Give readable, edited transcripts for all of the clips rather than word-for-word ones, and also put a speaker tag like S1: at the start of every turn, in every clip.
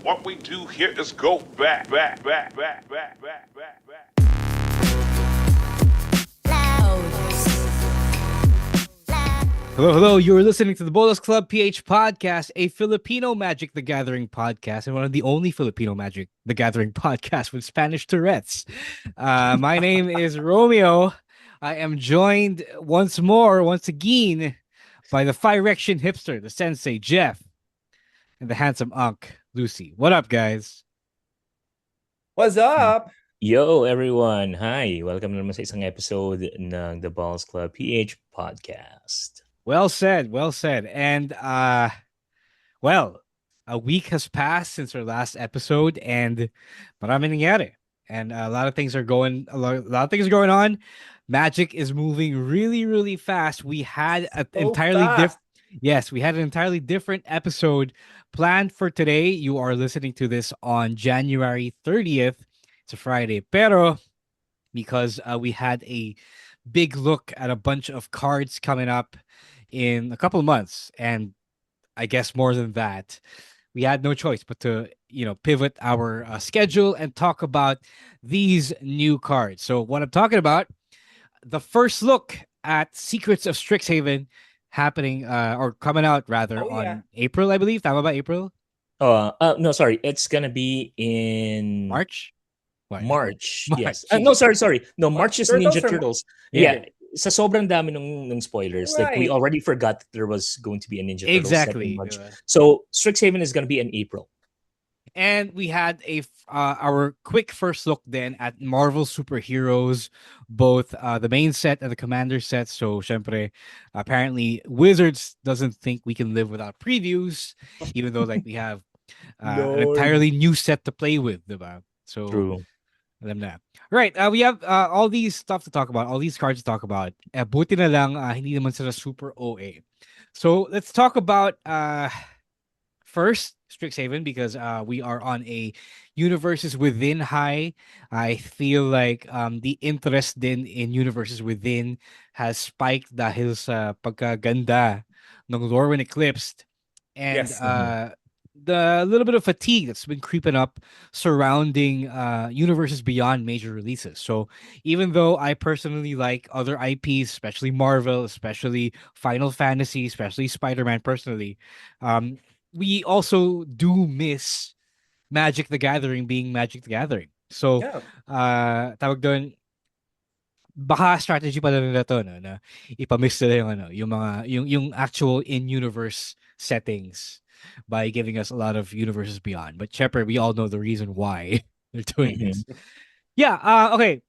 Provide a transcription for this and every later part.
S1: What we do here is go back.
S2: Hello, hello. You're listening to the Bolas Club PH podcast, a Filipino Magic the Gathering podcast, and one of the only Filipino Magic the Gathering podcasts with Spanish Tourette's. My name is Romeo. I am joined once again, by the Firection hipster, the sensei, Jeff, and the handsome Unk, Lucy. What up, guys?
S3: What's up?
S4: Yo, everyone. Hi. Welcome naman sa isang episode ng The Balls Club PH podcast.
S2: Well said, well said. And, well, a week has passed since our last episode, and maraming nangyari. And a lot of things are going on. Magic is moving really, really fast. We had an we had an entirely different episode planned for today. You are listening to this on January 30th. It's a Friday. Pero because we had a big look at a bunch of cards coming up in a couple of months, and I guess more than that, we had no choice but to pivot our schedule and talk about these new cards. So what I'm talking about, the first look at Secrets of Strixhaven happening or coming out rather on April, I believe. Tama ba, April?
S4: No, sorry. It's gonna be in
S2: March.
S4: March. Yes. No, sorry. No, March is Ninja Turtles. Yeah. Sa sobrang dami ng spoilers,
S3: right.
S4: Like we already forgot that there was going to be a Ninja Turtles
S2: exactly
S4: in March. So Strixhaven is going to be in April.
S2: And we had our quick first look then at Marvel superheroes, both the main set and the commander set. So, syempre, apparently Wizards doesn't think we can live without previews, even though like we have an entirely new set to play with, diba? So,
S4: true.
S2: Alam na. Right, we have all these stuff to talk about, all these cards to talk about. Buti na lang, hindi naman sila super OA. So let's talk about first Strixhaven, because we are on a universes within high. I feel like the interest din in universes within has spiked dahil sa pagkaganda ng lore when eclipsed, and the little bit of fatigue that's been creeping up surrounding universes beyond major releases. So even though I personally like other IPs, especially Marvel, especially Final Fantasy, especially Spider-Man personally, we also do miss Magic the Gathering being Magic the Gathering. So tawag doon, baka strategy pala nila to, no, na ipamiss nila yung actual in-universe settings by giving us a lot of universes beyond. But Shepard, we all know the reason why they're doing this. Yeah, okay.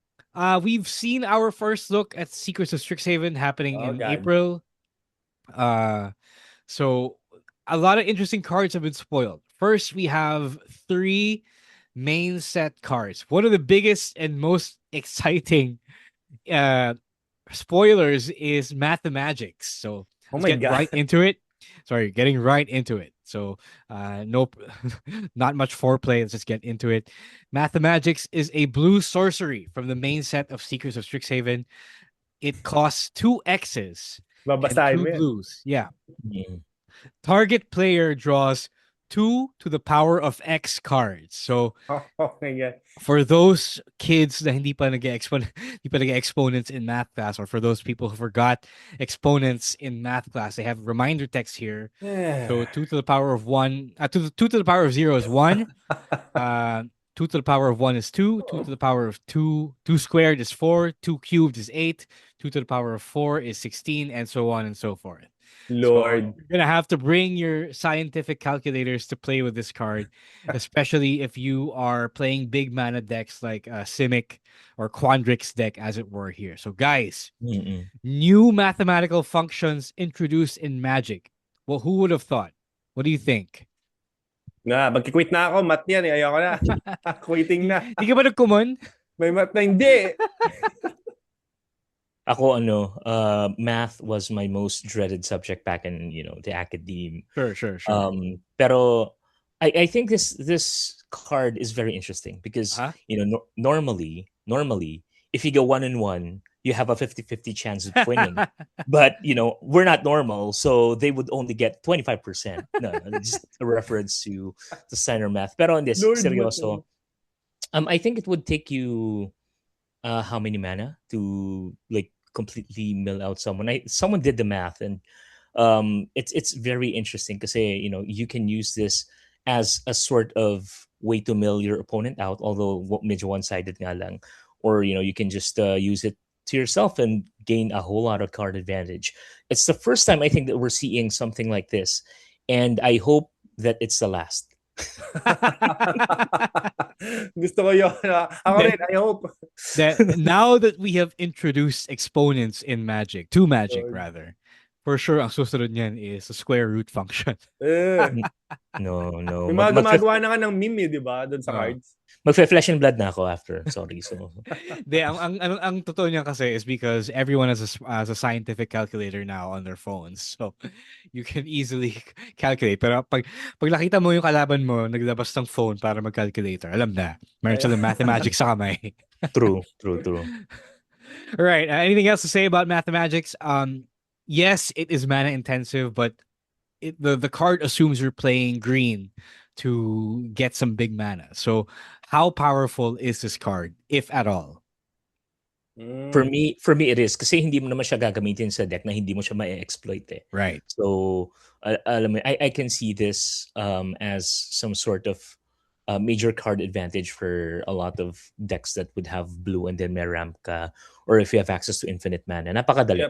S2: We've seen our first look at Secrets of Strixhaven happening in April. So a lot of interesting cards have been spoiled. First, we have 3 main set cards. One of the biggest and most exciting spoilers is Mathemagics. So let's get right into it. Sorry, getting right into it. So, nope, not much foreplay. Let's just get into it. Mathemagics is a blue sorcery from the main set of Secrets of Strixhaven. It costs 2 X's and 2 blues. Yeah. Target player draws 2 to the power of X cards. So, for those kids that hindi pa exponents in math class, or for those people who forgot exponents in math class, they have reminder text here. So 2 to the power of 1, 2 to the power of 0 is 1. 2 to the power of 1 is 2. 2 to the power of 2 squared is 4. 2 cubed is 8. 2 to the power of 4 is 16, and so on and so forth.
S3: Lord.
S2: So you're gonna have to bring your scientific calculators to play with this card, especially if you are playing big mana decks like Simic or Quandrix deck, as it were here. So guys, new mathematical functions introduced in Magic. Well, who would have thought? What do you think?
S3: Magki-quit na ako. Math yan. Ayoko na. Quitting na.
S2: Hindi ka ba nag-common?
S3: May math na hindi.
S4: Ako, math was my most dreaded subject back in, the academe.
S2: Sure.
S4: Pero I think this card is very interesting because, normally, if you go 1-1, you have a 50-50 chance of winning. But we're not normal, so they would only get 25%. No, just a reference to the center math. Pero on this,
S3: Lord,
S4: seryoso, I think it would take you how many mana to like completely mill out someone. Someone did the math, and it's very interesting because you can use this as a sort of way to mill your opponent out, although medyo one-sided nga lang. Or you can just use it to yourself and gain a whole lot of card advantage. It's the first time I think that we're seeing something like this, and I hope that it's the last.
S3: Gusto ko yun. Ako rin, I hope.
S2: That now that we have introduced exponents in Magic, to Magic
S3: Lord.
S2: rather, for sure ang susunod niyan is a square root function.
S4: No.
S3: May mga gumagawa na nga ng meme, di ba? Doon sa cards.
S4: Magfe-flesh and blood na ako after. Sorry. So
S2: De, ang totoo niyan kasi is because everyone has a scientific calculator now on their phones. So you can easily calculate. Pero pag nakita mo yung kalaban mo, naglabas ng phone para mag-calculator, alam na. Meron silang mathematics sa kamay.
S4: True.
S2: All right. Anything else to say about mathematics? Yes, it is mana intensive, but the card assumes you're playing green to get some big mana. So how powerful is this card, if at all?
S4: For me it is kasi hindi mo naman siya gagamitin sa deck na hindi mo siya ma-exploit eh.
S2: Right.
S4: So alam mo, I can see this as some sort of major card advantage for a lot of decks that would have blue and then may ramp ka, or if you have access to infinite mana. Napakadali.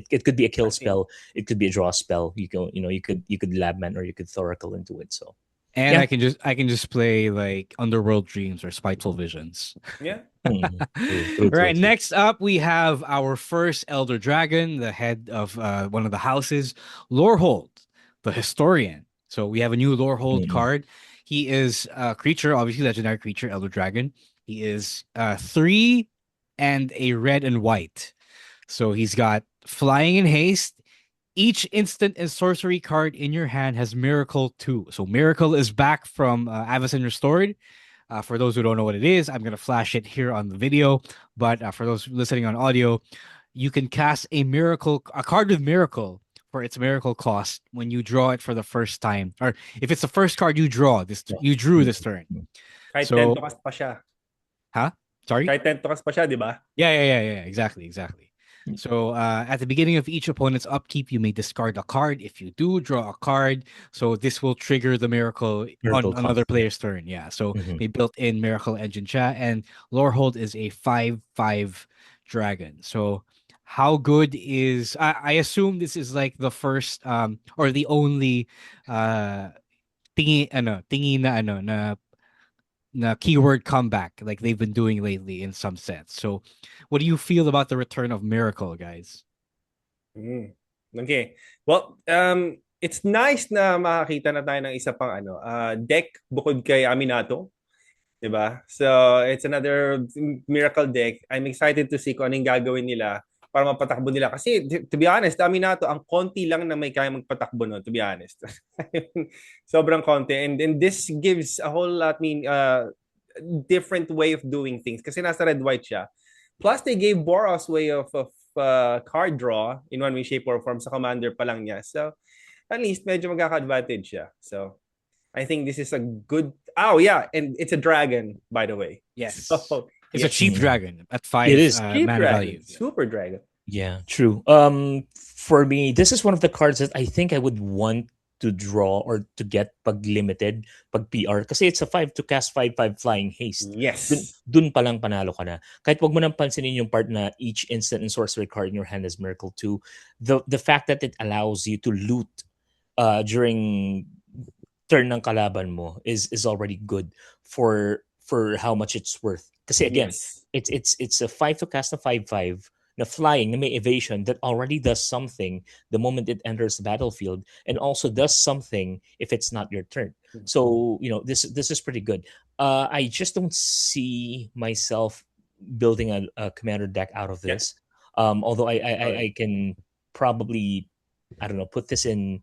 S4: It could be a kill spell, it could be a draw spell. You could lab man or you could Thoracle into it. So
S2: and I can just play like Underworld Dreams or Spiteful Visions.
S3: Yeah.
S2: True. Right. Next up, we have our first Elder Dragon, the head of one of the houses, Lorehold, the Historian. So we have a new Lorehold card. He is a creature, obviously legendary creature, Elder Dragon. He is 3 and a red and white. So he's got flying and haste. Each instant and sorcery card in your hand has Miracle 2. So Miracle is back from Avacyn Restored. For those who don't know what it is, I'm going to flash it here on the video. But for those listening on audio, you can cast a card with Miracle for its Miracle cost when you draw it for the first time. Or if it's the first card you drew this turn.
S3: Kahit 10 tokas pa siya.
S2: Huh? Sorry?
S3: Kahit 10 tokas pa siya, di ba?
S2: Yeah. Exactly. So at the beginning of each opponent's upkeep, you may discard a card. If you do, draw a card. So this will trigger the miracle on another player's turn. Yeah. So they built in Miracle Engine chat, and Lorehold is a 5/5 dragon. So how good is I assume this is like the first or the only tingi na keyword comeback like they've been doing lately in some sense. So what do you feel about the return of Miracle, guys?
S3: Okay. Well, it's nice na makakita na tayo ng isa pang deck bukod kay Aminato. Diba? So, it's another Miracle deck. I'm excited to see kung anong gagawin nila para mapatakbo nila. Kasi, to be honest, Aminato, ang konti lang na may kaya magpatakbo no, to be honest. Sobrang konti. And this gives a whole lot, different way of doing things. Kasi nasa red-white siya. Plus, they gave Boros way of card draw in one way, shape, or form sa commander pa lang niya. So, at least, medyo magkaka-advantage siya. So, I think this is a good... Oh, yeah. And it's a dragon, by the way.
S2: Yes.
S3: So,
S2: it's a cheap dragon at 5
S4: it is
S3: cheap
S2: mana
S3: dragon.
S2: value.
S3: Super dragon.
S4: Yeah, true. For me, this is one of the cards that I think I would want to draw or to get pag limited, pag PR. Kasi it's a 5 to cast 5/5 flying haste.
S3: Yes.
S4: Dun pa lang panalo ka na. Kahit wag mo nang pansinin yung part na each instant and sorcery card in your hand is Miracle 2. The fact that it allows you to loot during turn ng kalaban mo is already good for how much it's worth. Kasi again, it's a 5 to cast a 5/5 na flying, na may evasion that already does something the moment it enters the battlefield, and also does something if it's not your turn. So, this is pretty good. I just don't see myself building a commander deck out of this. Although I can probably, I don't know, put this in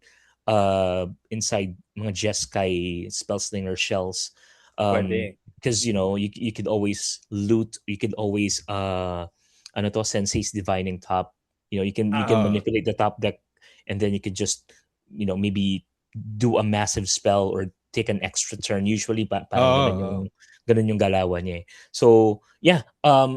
S4: inside mga Jeskai Spellslinger shells. because you could always loot, you could always Sensei's divining top. You can
S2: Oh.
S4: manipulate the top deck, and then you could just maybe do a massive spell or take an extra turn. Usually parang
S2: Oh.
S4: ganun yung galawan niya. So yeah,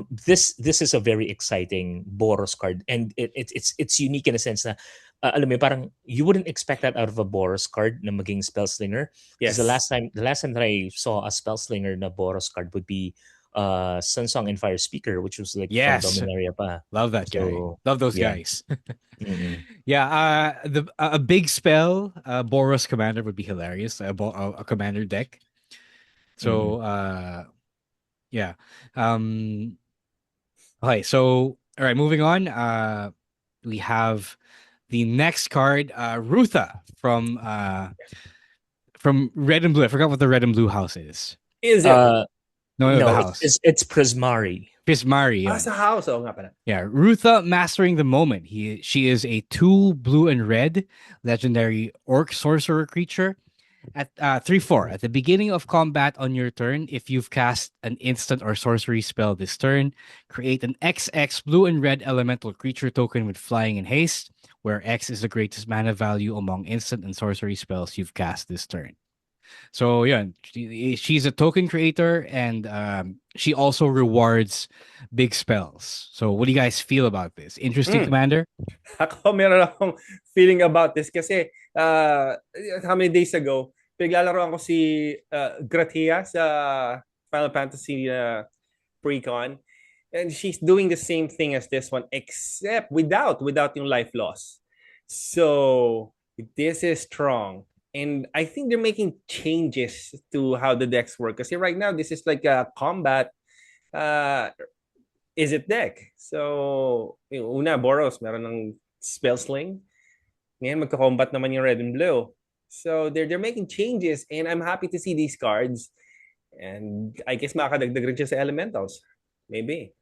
S4: this is a very exciting Boros card, and it's unique in a sense na alam mo parang you wouldn't expect that out of a Boros card na maging spell slinger. Because
S3: Yes.
S4: the last time that I saw a spell slinger na Boros card would be Sunsong and Fire Speaker, which was like from
S2: Yes.
S4: Dominaria pa.
S2: Love that guy.
S4: So
S2: Love those
S4: yeah.
S2: guys.
S4: Mm-mm.
S2: Yeah, a big spell, Boros Commander would be hilarious. A commander deck. So yeah. Okay, so all right, moving on. We have the next card, Rutha from Red and Blue. I forgot what the Red and Blue house is.
S3: Is it?
S2: No, the
S4: No,
S2: house.
S4: it's Prismari.
S2: Pismari.
S3: Sa house. Oo nga pala.
S2: Yeah, Rutha mastering the moment. She is a 2 blue and red legendary orc sorcerer creature at 3/4. At the beginning of combat on your turn, if you've cast an instant or sorcery spell this turn, create an XX blue and red elemental creature token with flying and haste, where X is the greatest mana value among instant and sorcery spells you've cast this turn. So yeah, she's a token creator, and she also rewards big spells. So what do you guys feel about this? Interesting, Commander?
S3: Ako, meron akong feeling about this kasi how many days ago, pinaglalaroan ko si Gratia sa Final Fantasy Precon, and she's doing the same thing as this one except without yung life loss. So this is strong. And I think they're making changes to how the decks work. Kasi right now, this is like a combat is it deck. So, una, Boros, meron ng spell sling. Ngayon, magka-combat naman yung red and blue. So, they're making changes, and I'm happy to see these cards. And I guess makakadagdag rin siya sa elementals. Maybe.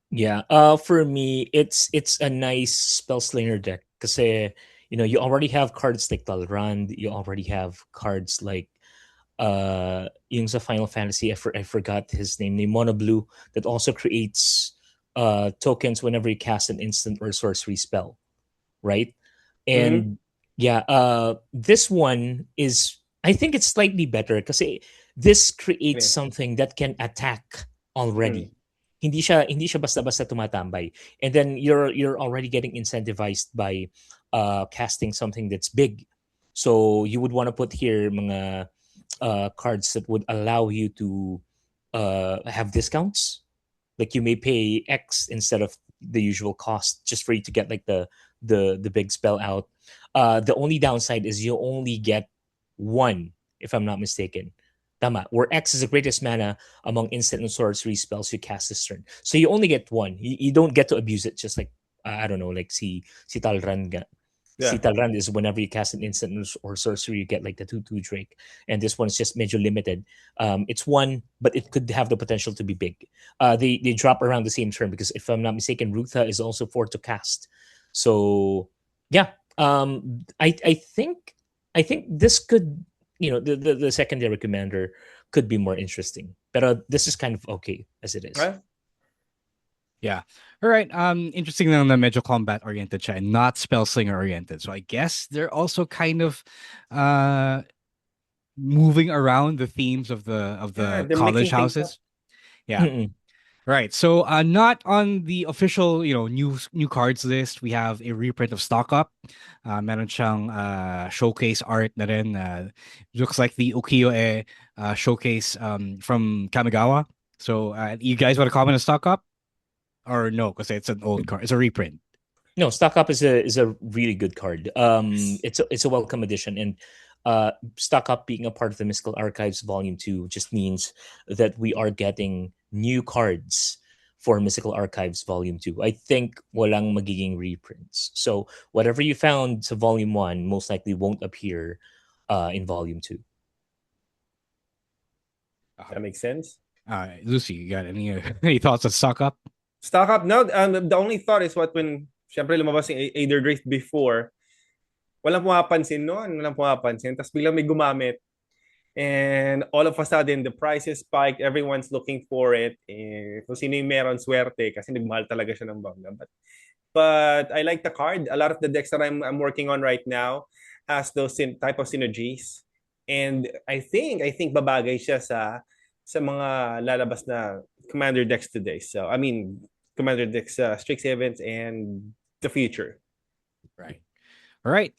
S4: Yeah, for me, it's a nice spell slinger deck kasi you already have cards like Talrand, you already have cards like yung sa Final Fantasy, I forgot his name, Mono Blue, that also creates tokens whenever you cast an instant or sorcery spell, right? And yeah, this one is, I think it's slightly better kasi this creates something that can attack already. Hindi siya basta-basta tumatambay. And then you're already getting incentivized by casting something that's big. So you would want to put here mga cards that would allow you to have discounts. Like you may pay X instead of the usual cost just for you to get like the big spell out. The only downside is you only get one, if I'm not mistaken. Tama, where X is the greatest mana among instant and sorcery spells you cast this turn. So you only get one. You don't get to abuse it, just like, I don't know, like si Talrand. Si Talrand is whenever you cast an instant or sorcery, you get like the 2/2 Drake. And this one is just major limited. It's one, but it could have the potential to be big. They drop around the same turn because if I'm not mistaken, Rutha is also 4 to cast. So yeah, I think this could, the secondary commander could be more interesting. But this is kind of okay as it is.
S3: Right?
S2: Yeah. All right. Interesting lang na medyo combat oriented siya and not spell slinger oriented. So I guess they're also kind of moving around the themes of the college houses. Yeah.
S4: Mm-mm.
S2: Right. So not on the official, new cards list. We have a reprint of Stock Up. Meron siyang showcase art na rin. Looks like the ukiyo-e showcase from Kamigawa. So you guys want to comment on Stock Up? Or no, because it's an old card. It's a reprint.
S4: No, Stock Up is a really good card. It's a welcome addition, and Stock Up being a part of the Mystical Archives Volume 2 just means that we are getting new cards for Mystical Archives Volume 2. I think walang magiging reprints. So whatever you found to Volume 1 most likely won't appear in Volume 2.
S3: That makes sense.
S2: Lucy, you got any thoughts on Stock Up?
S3: Stock Up, no, the only thought is when syempre lumabas yung Aether Drift before, walang pumapansin noon, tapos biglang may gumamit. And all of a sudden, the prices spiked. Everyone's looking for it. Kung sino yung meron, swerte. Kasi nagmahal talaga siya ng bangga. But I like the card. A lot of the decks that I'm working on right now has those type of synergies. And I think babagay siya sa mga lalabas na commander decks today. So, I mean, commander decks, Strixhaven and the future.
S2: Right. All right.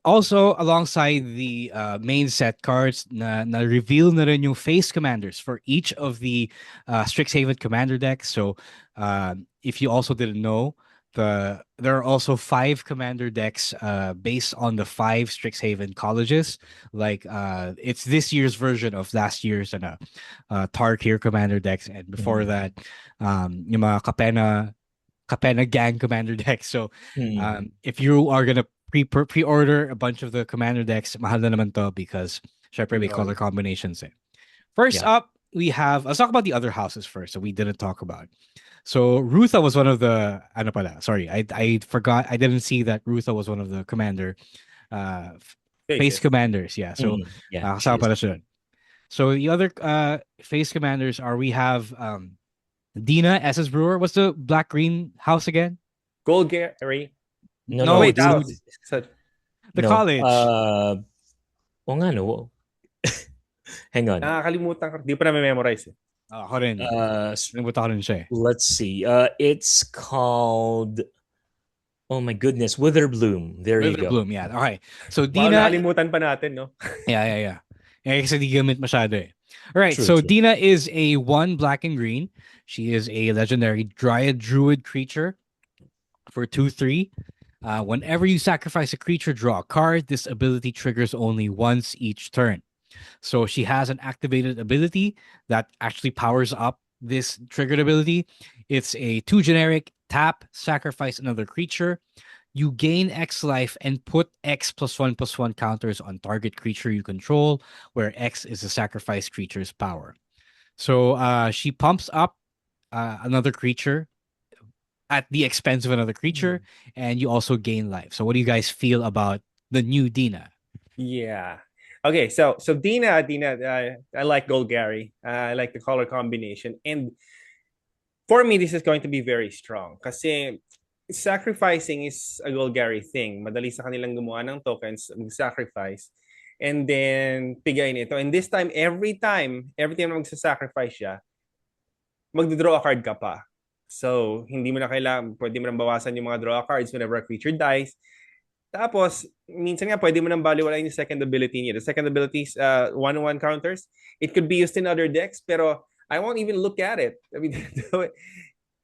S2: Also, alongside the main set cards, na-reveal na rin yung face commanders for each of the Strixhaven commander decks. So, if you also didn't know, there are also 5 commander decks based on the 5 Strixhaven colleges. Like, it's this year's version of last year's Tarkir commander decks. And before that, yung mga Kapena gang commander decks. So, if you are gonna pre-order a bunch of the commander decks, mahal na naman to because syempre may color combinations. First up, we have. Let's talk about the other houses first that we didn't talk about. So Rutha was one of the. Ano pala? Sorry, I forgot. I didn't see that Rutha was one of the commander face commanders. Yeah. So kasama pala siya. So the other face commanders are we have Dina SS Brewer. What's the black green house again?
S3: Golgari.
S4: No,
S3: wait,
S4: dude.
S3: house.
S2: The college.
S4: O nga, no. Hang on.
S3: Nakakalimutan ko. Di pa na memorize.
S2: Ako rin. Nalimutan ko rin siya.
S4: Let's see. It's called. Oh my goodness, Witherbloom. There you go.
S2: Witherbloom, yeah. Okay. So
S3: Wow,
S2: Dina.
S3: nakalimutan pa natin, no?
S2: Yeah. Kasi di gamit masyado eh. All right,
S4: True,
S2: so
S4: true.
S2: Dina is a 1 black and green. She is a legendary Dryad Druid creature for 2/3. Whenever you sacrifice a creature, draw a card. This ability triggers only once each turn. So she has an activated ability that actually powers up this triggered ability. It's a 2 generic, tap, sacrifice another creature. You gain X life and put X +1/+1 counters on target creature you control, where X is the sacrifice creature's power. So she pumps up another creature at the expense of another creature, and you also gain life. So what do you guys feel about the new Dina?
S3: Yeah. Okay, so Dina, I like Golgari. I like the color combination. And for me, this is going to be very strong. Kasi sacrificing is a Golgari thing. Madali sa kanilang gumawa ng tokens, mag-sacrifice, and then pigayin ito. And this time, every time na magsasacrifice siya, magdodraw a card ka pa. So, hindi mo na kailangan, pwede mo nang bawasan yung mga draw cards whenever a creature dies. Tapos, minsan nga, pwede mo nang baliwalain yung second ability niya. The second ability is 1/1 counters. It could be used in other decks, pero I won't even look at it. I mean,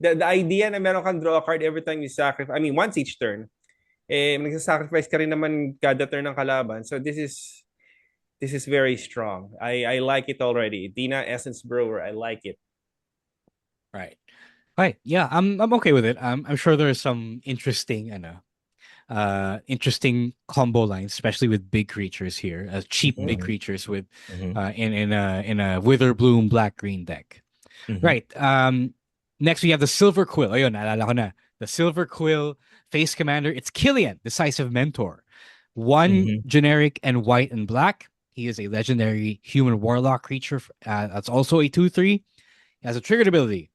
S3: the idea na meron kang draw a card every time you sacrifice, I mean, once each turn, nagsasacrifice ka rin naman kada turn ng kalaban. So, this is very strong. I like it already. Dina Essence Brewer, I like it.
S2: Right. Yeah, I'm okay with it. I'm sure there's some interesting combo lines, especially with big creatures here, cheap big creatures with in a Witherbloom black green deck. Right. Next we have the Silver Quill. Ayun, naalala ko na. The Silver Quill face commander. It's Killian, Decisive Mentor. 1 generic and white and black. He is a legendary human warlock creature. That's also a 2/3. He has a triggered ability.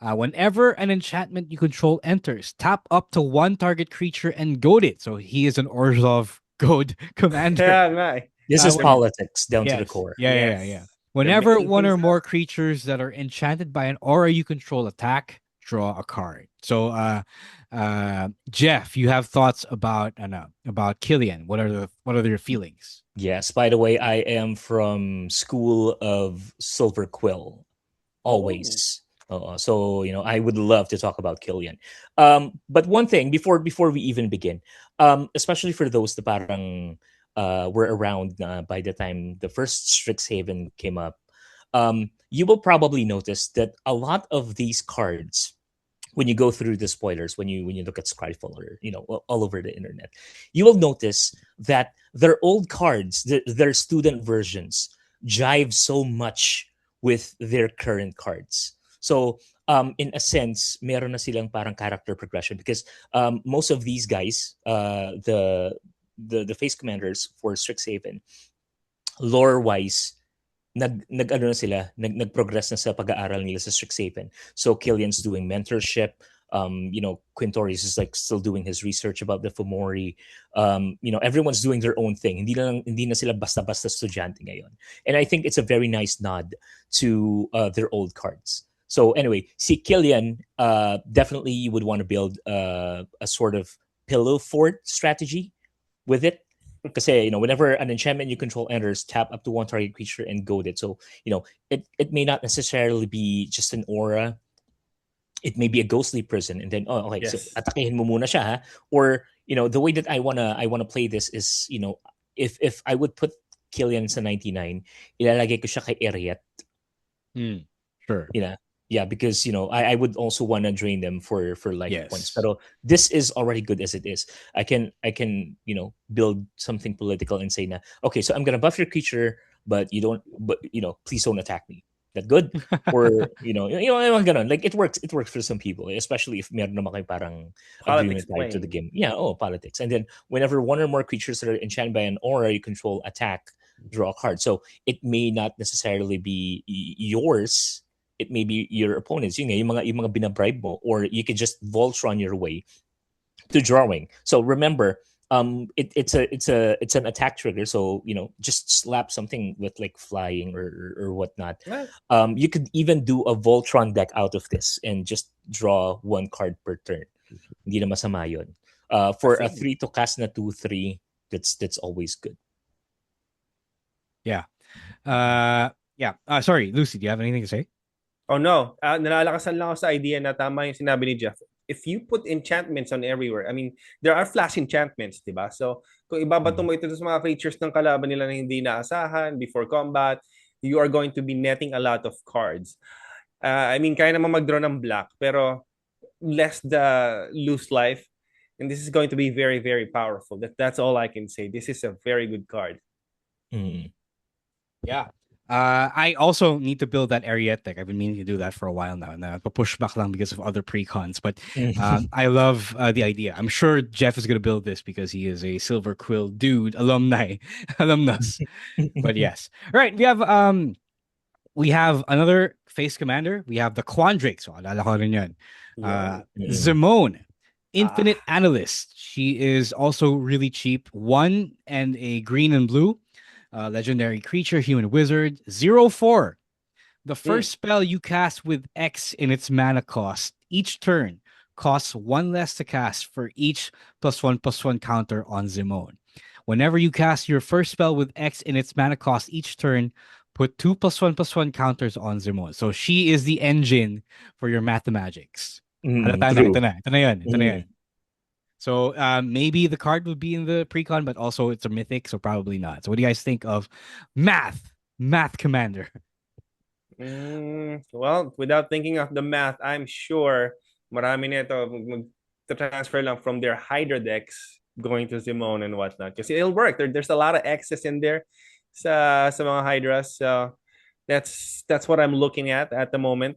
S2: Whenever an enchantment you control enters, tap up to 1 target creature and goad it. So he is an Orzhov goad commander.
S3: Yeah,
S4: This is politics down to the core.
S2: Yeah. Whenever one or more creatures that are enchanted by an aura you control attack, draw a card. So, Jeff, you have thoughts about Killian. What are your feelings?
S4: Yes. By the way, I am from School of Silver Quill. Always. So I would love to talk about Killian. But one thing before we even begin, especially for those that parang were around by the time the first Strixhaven came up, you will probably notice that a lot of these cards, when you go through the spoilers, when you look at Scryfall or all over the internet, you will notice that their old cards, their student versions, jive so much with their current cards. So, in a sense, meron na silang parang character progression because most of these guys, the face commanders for Strixhaven, lore-wise, nag-ano na sila, nag-progress na sa pag-aaral nila sa Strixhaven. So Killian's doing mentorship. Quintorius is like still doing his research about the Fomori. Everyone's doing their own thing. Hindi na sila basta-basta estudyante ngayon. And I think it's a very nice nod to their old cards. So anyway, see Killian, definitely you would want to build a sort of pillow fort strategy with it. Kasi, whenever an enchantment you control enters, tap up to one target creature and goad it. So, it may not necessarily be just an aura. It may be a ghostly prison. And then, okay, so
S3: Yes.
S4: atakehin mo muna siya, ha? Or, the way that I wanna play this is, if I would put Killian sa 99, ilalagay ko siya kay Eriet.
S2: Sure.
S4: Yeah, because I would also want to drain them for life
S2: Yes.
S4: points. But this is already good as it is. I can build something political and say na, okay, so I'm gonna buff your creature, but please don't attack me. That good? Or yung ganun. Like it works for some people, especially if meron naman kayo parang
S3: Politics
S4: agreement tied to the
S3: playing.
S4: game. Yeah, politics. And then whenever one or more creatures that are enchanted by an aura you control attack, draw a card. So it may not necessarily be yours. It may be your opponent's. Yung mga binabribe mo, or you can just Voltron your way to drawing. So remember, it's an attack trigger. So just slap something with like flying or whatnot.
S3: Right.
S4: You could even do a Voltron deck out of this and just draw one card per turn. Hindi na masama yun. For a 3 to cast na 2/3, that's always good.
S2: Yeah. Sorry, Lucy, do you have anything to say?
S3: Oh no, nalalakasan lang ako sa idea na tama yung sinabi ni Jeff. If you put enchantments on everywhere, I mean, there are flash enchantments, di ba? So, kung ibabato mo ito sa mga creatures ng kalaban nila na hindi naasahan before combat, you are going to be netting a lot of cards. I mean, kaya naman mag-draw ng black, pero less the loose life. And this is going to be very, very powerful. That's all I can say. This is a very good card.
S2: Yeah. I also need to build that Ariete deck. I've been meaning to do that for a while now. And push back lang because of other precons. But I love the idea. I'm sure Jeff is going to build this because he is a Silver Quill dude, alumnus. But yes. All right. We have another face commander. We have the Quandrake. So, alala ko rin yan. Zimone, Infinite Analyst. She is also really cheap. 1 and a green and blue. Legendary creature, human wizard, 0/4. The first spell you cast with X in its mana cost each turn costs 1 less to cast for each +1/+1 counter on Zimone. Whenever you cast your first spell with X in its mana cost each turn, put 2 +1/+1 counters on Zimone. So she is the engine for your mathematics. Ito na yan. So maybe the card would be in the precon, but also it's a mythic, so probably not. So what do you guys think of Math Commander?
S3: Well, without thinking of the math, I'm sure marami nito transfer lang from their Hydra decks going to Zimone and whatnot. Because it'll work. There's a lot of excess in there sa mga Hydras. So that's what I'm looking at the moment.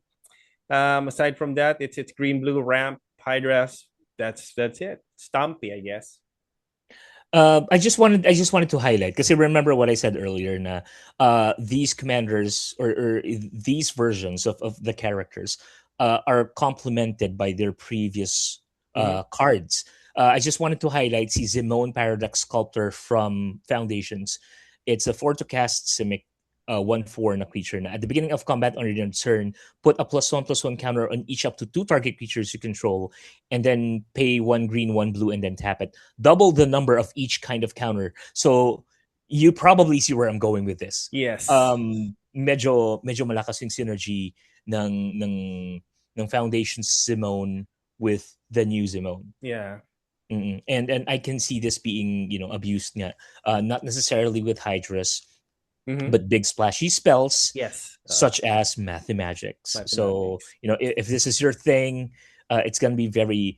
S3: Aside from that, it's green, blue, ramp, Hydras. That's it. Stumpy, I guess.
S4: I just wanted to highlight because remember what I said earlier na these commanders or these versions of the characters are complemented by their previous cards. I just wanted to highlight si Zimone Paradox Sculptor from Foundations. It's a 4 to cast Simic 1/4 na creature na at the beginning of combat on your turn, put a +1/+1 counter on each up to 2 target creatures you control, and then pay 1 green, 1 blue, and then tap it. Double the number of each kind of counter. So you probably see where I'm going with this.
S3: Yes.
S4: Medyo malakas yung synergy ng Foundations Zimone with the new Zimone.
S3: Yeah.
S4: And I can see this being abused nga. Not necessarily with Hydras. But big splashy spells,
S3: yes,
S4: such as Mathemagics. So if this is your thing, it's gonna be very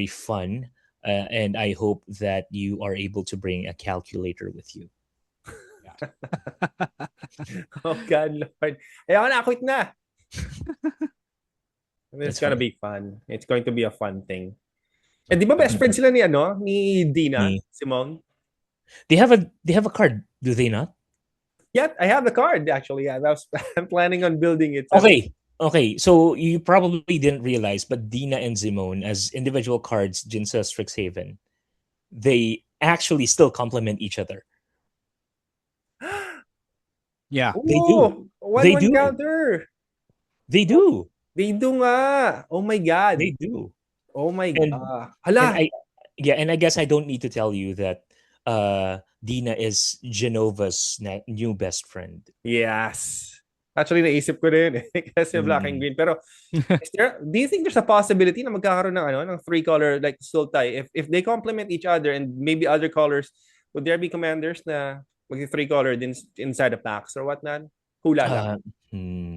S4: fun, and I hope that you are able to bring a calculator with you.
S3: Oh God, Lord! Ayoko na, quit na. It's gonna be fun. It's going to be a fun thing. And di ba best friend sila ni Dina, Zimone?
S4: They have a card, do they not?
S3: Yeah, I have the card actually. Yeah, I'm planning on building it. So.
S4: Okay. So you probably didn't realize, but Dina and Zimone, as individual cards, Jinsa Strixhaven, they actually still complement each other.
S2: Yeah.
S4: They do.
S3: Oh,
S4: They
S3: one
S4: do.
S3: counter.
S4: They do.
S3: They do nga. Oh my God.
S4: They do.
S3: Oh my
S4: And and
S3: Hala.
S4: I guess I don't need to tell you that Dina is Genova's new best friend.
S3: Yes. Actually, naisip ko rin kasi black and
S4: Mm.
S3: green. Pero do you think there's a possibility na magkakaroon ng three color like Sultai if they complement each other and maybe other colors, would there be commanders na mag three color din inside the packs or whatnot? Hula lang.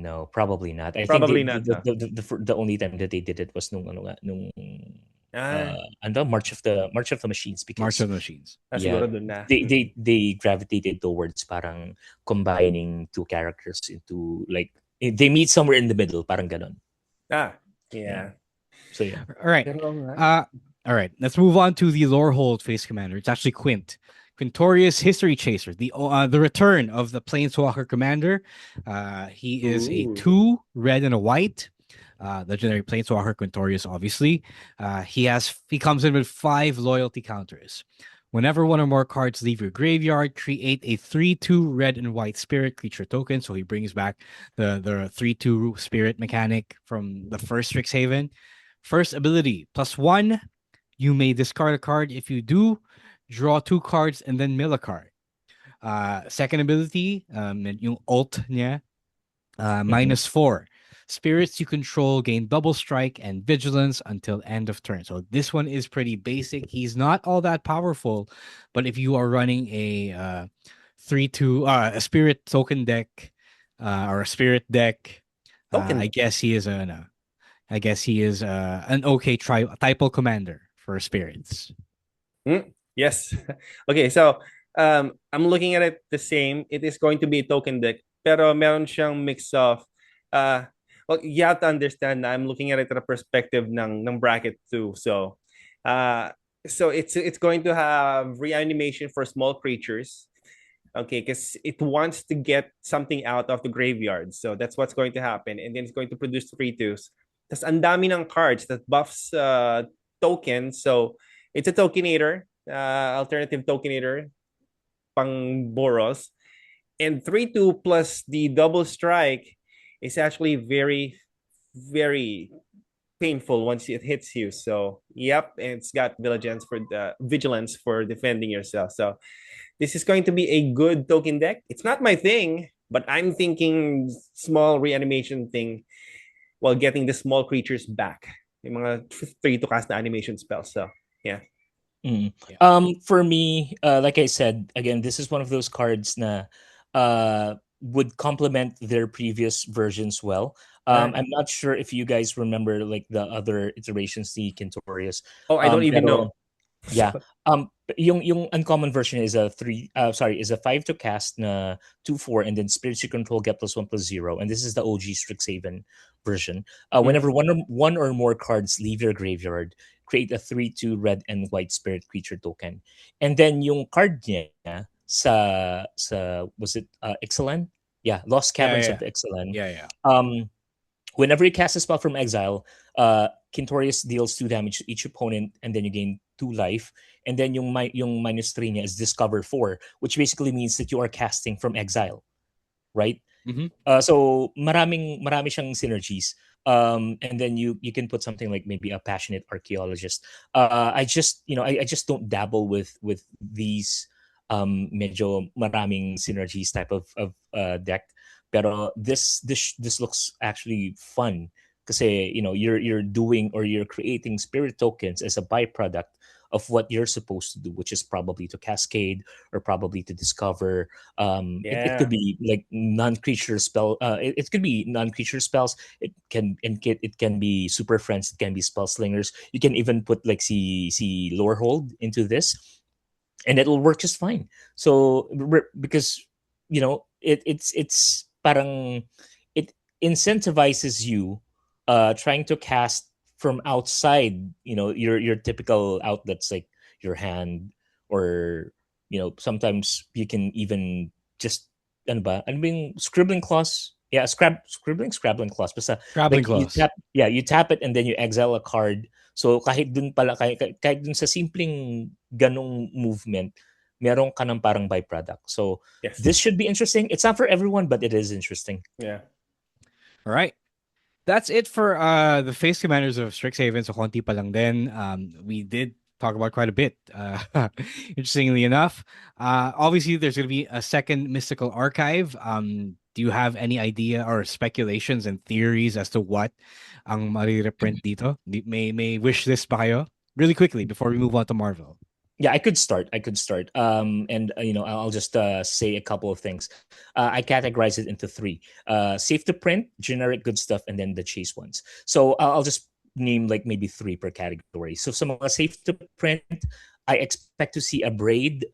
S4: No, probably not. I think
S3: Probably not. Huh?
S4: the only time that they did it was nung
S3: Ah,
S4: March of the Machines,
S2: March
S4: because
S2: of the Machines.
S3: siguro dun na.
S4: they gravitated towards parang combining two characters into like they meet somewhere in the middle, parang ganon.
S3: Yeah.
S4: So yeah.
S2: All right. All right. Let's move on to the Lorehold face commander. It's actually Quint. Quintorius History Chaser, the return of the Planeswalker commander. He is a 2 red and a white. Legendary Planeswalker Quintorius, obviously. He comes in with 5 loyalty counters. Whenever one or more cards leave your graveyard, create a 3/2 red and white spirit creature token. So he brings back the 3/2 spirit mechanic from the first Strixhaven. First ability, +1. You may discard a card. If you do, draw 2 cards and then mill a card. Second ability, yung ult niya, -4. Spirits you control gain double strike and vigilance until end of turn. So this one is pretty basic. He's not all that powerful, but if you are running a 3/2 a spirit token deck or a spirit deck, I guess he is an okay typo commander for spirits.
S3: Yes. Okay, so I'm looking at it the same. It is going to be a token deck, pero meron siyang mix of well, you have to understand na I'm looking at it at a perspective ng bracket too. So it's going to have reanimation for small creatures. Okay, because it wants to get something out of the graveyard. So that's what's going to happen. And then it's going to produce 3/2s. Tapos ang dami ng cards that buffs tokens. So it's a tokenator, alternative tokenator, pang Boros. And 3/2 plus the double strike is actually very, very painful once it hits you. So, yep, and it's got vigilance for defending yourself. So, this is going to be a good token deck. It's not my thing, but I'm thinking small reanimation thing while getting the small creatures back. Yung mga 3 to cast na animation spells. So, yeah.
S4: For me, like I said, again, this is one of those cards na would complement their previous versions well. I'm not sure if you guys remember like the other iterations ni Quintorius.
S3: Oh, I don't even know.
S4: Yeah. Yung uncommon version is a 5 to cast na 2/4, and then spirits you control get +1/+0, and this is the OG Strixhaven version. Whenever one or more cards leave your graveyard, create a 3/2 red and white spirit creature token. And then yung card niya sa was it Ixalan? Yeah, Lost Caverns of Ixalan.
S2: Yeah.
S4: Whenever you cast a spell from exile, Quintorius deals 2 damage to each opponent, and then you gain 2 life. And then yung -3 niya is discover 4, which basically means that you are casting from exile, right? So marami siyang synergies. And then you can put something like maybe a passionate archaeologist. I just don't dabble with these medyo maraming synergies type of deck. Pero this looks actually fun kasi you're doing or you're creating spirit tokens as a byproduct of what you're supposed to do, which is probably to cascade or probably to discover. It could be like non-creature spell. It could be non-creature spells. It can be super friends. It can be spell slingers. You can even put like see lore hold into this, and it'll work just fine. So because it's parang it incentivizes you trying to cast from outside, your typical outlets like your hand, or sometimes you can even just ano ba? Ano ba yung scribbling clause? Yeah, scribbling clause. Basta
S2: Scrabbling
S4: like you
S2: clause.
S4: tap it and then you exile a card. So kahit dun pala kahit dun sa simpleng ganong movement, meron ka ng parang byproduct. So
S3: Yes.
S4: this should be interesting. It's not for everyone, but it is interesting.
S3: Yeah.
S2: All right. That's it for the face commanders of Strixhaven. So konti pa lang din. We did talk about quite a bit. Interestingly enough, obviously there's going to be a second mystical archive. Do you have any idea or speculations and theories as to what ang marireprint dito? May wish list ba kayo? Really quickly before we move on to Marvel.
S4: Yeah, I could start. And I'll just say a couple of things. I categorize it into three: safe to print, generic good stuff, and then the chase ones. So I'll just name like maybe three per category. So some safe to print, I expect to see a braid,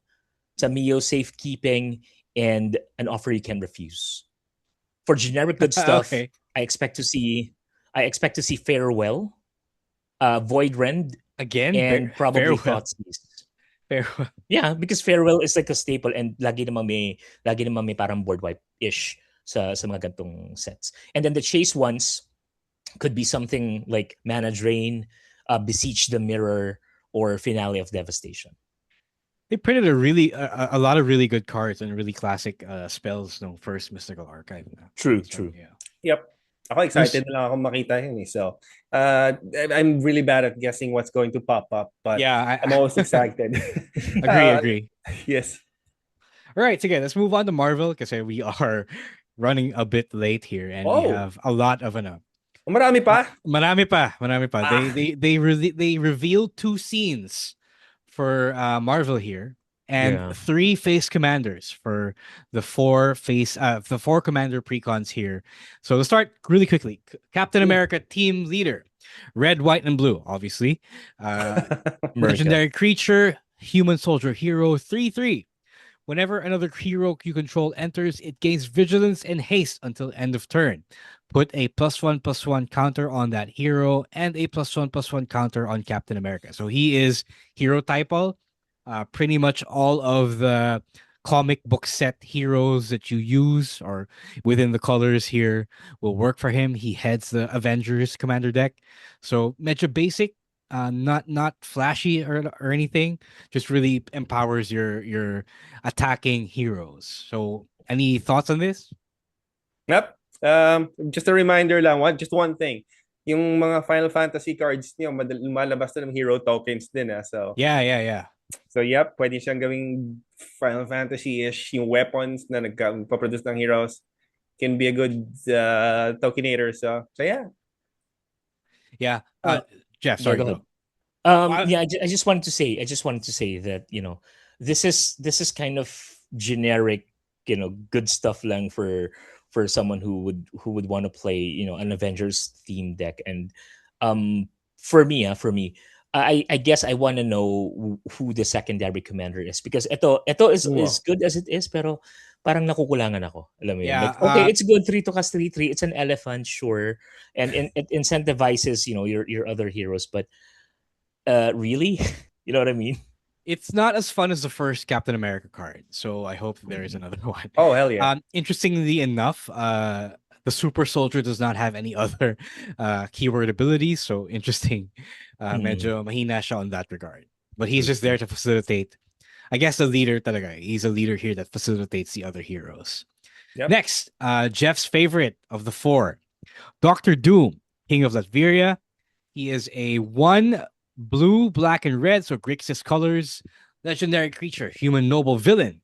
S4: some Mio safekeeping, and an offer you can refuse. For generic good stuff,
S2: Okay.
S4: I expect to see farewell, void rend,
S2: Again,
S4: and probably
S2: farewell.
S4: Thoughtseize.
S2: Farewell.
S4: Yeah, because farewell is like a staple and lagi naman may parang board wipe-ish sa mga gantong sets. And then the chase ones could be something like Mana Drain, Beseech the Mirror, or Finale of Devastation.
S2: They printed a lot of really good cards and really classic spells no first mystical archive.
S4: True.
S2: Yeah.
S3: Yep. Ako excited na lang ako makita yun eh. So, I'm really bad at guessing what's going to pop up, but
S2: Yeah,
S3: I'm always excited.
S2: agree.
S3: Yes.
S2: All right, so again, let's move on to Marvel because we are running a bit late here and we
S3: Oh.
S2: have a lot of
S3: Marami pa?
S2: Marami pa.
S3: Ah.
S2: They revealed 2 scenes for Marvel here and
S4: Yeah.
S2: 3 face commanders for the 4 commander precons here. So let's start really quickly. Captain America team leader, red, white, and blue, obviously. Legendary creature, human soldier hero, 3/3. Whenever another hero you control enters, it gains vigilance and haste until end of turn. Put a +1/+1 counter on that hero and a +1/+1 counter on Captain America. So he is hero typal. Pretty much all of the comic book set heroes that you use or within the colors here will work for him. He heads the Avengers commander deck. So medyo basic, not flashy or anything, just really empowers your attacking heroes. So any thoughts on this?
S3: Yep. Just a reminder lang, just one thing. Yung mga Final Fantasy cards niyo, lumalabas na ng hero tokens din. So,
S2: Yeah.
S3: so yep, pwede siyang gawing Final Fantasy-ish. Yung weapons na nagpa-produce ng heroes can be a good tokenator. So yeah.
S2: Yeah. Jeff,
S4: Yeah,
S2: sorry.
S4: go
S2: Go.
S4: ahead. I just wanted to say that this is kind of generic, good stuff lang for someone who would want to play an Avengers theme deck. And for me, I guess I want to know who the secondary commander is, because ito is good as it is, pero parang nakukulangan ako. Alam mo yun?
S2: Yeah,
S4: Like, okay, it's good 3 to cast 3/3. It's an elephant, sure, and it incentivizes your other heroes, but really, you know what I mean?
S2: It's not as fun as the first Captain America card, so I hope there is another one.
S3: Oh, hell yeah.
S2: Interestingly enough, the super soldier does not have any other keyword abilities, so interesting. Medyo mahina siya on that regard. But he's just there to facilitate. I guess the leader talaga. He's a leader here that facilitates the other heroes.
S3: Yep.
S2: Next, Jeff's favorite of the 4, Dr. Doom, King of Latveria. He is a 1 blue, black, and red, so Grixis colors. Legendary creature, human noble villain.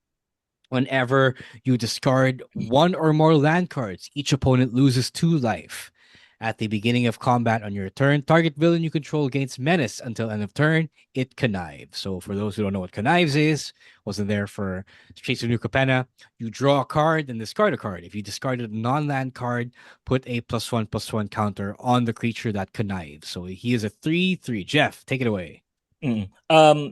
S2: Whenever you discard 1 or more land cards, each opponent loses 2 life. At the beginning of combat on your turn, target villain you control gains menace until end of turn. It connives. So for those who don't know what connives is, wasn't there for Streets of New Capenna, you draw a card and discard a card. If you discarded a non-land card, put a +1/+1 counter on the creature that connives. So he is a 3/3. Jeff, take it away.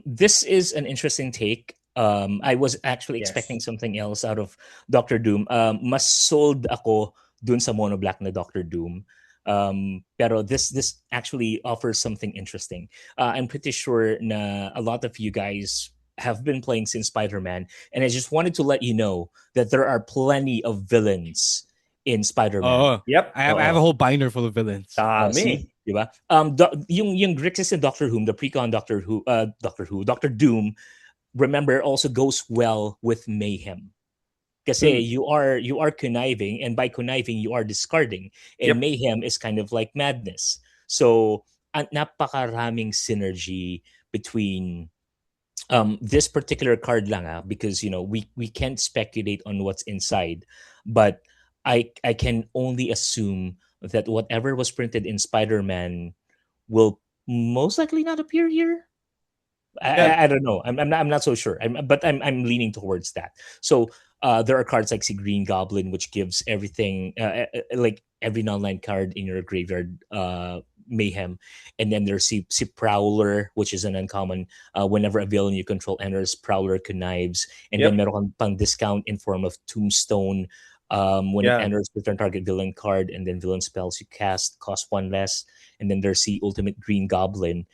S4: This is an interesting take. I was actually expecting something else out of Dr. Doom. Mas sold ako dun sa mono black na Dr. Doom. Pero this actually offers something interesting. I'm pretty sure na a lot of you guys have been playing since Spider-Man, and I just wanted to let you know that there are plenty of villains in Spider-Man.
S2: Oh,
S3: Yep.
S2: I have a whole binder full of villains.
S3: Dami.
S4: See, diba? Yung Grixis and Doctor Who, the precon Doctor Who, Doctor Doom, remember also goes well with Mayhem. Kasi you are conniving, and by conniving you are discarding, and
S3: Yep.
S4: Mayhem is kind of like madness. So napakaraming synergy between this particular card lang, because we can't speculate on what's inside, but I can only assume that whatever was printed in Spider-Man will most likely not appear here. I don't know. I'm not so sure. But I'm leaning towards that. So there are cards like Green Goblin, which gives everything like every non-land card in your graveyard mayhem, and then there's si Prowler, which is an uncommon. Whenever a villain you control enters, Prowler connives, and then meron kang pang discount in form of Tombstone. When it enters, return target villain card, and then villain spells you cast cost one less. And then there's the Ultimate Green Goblin.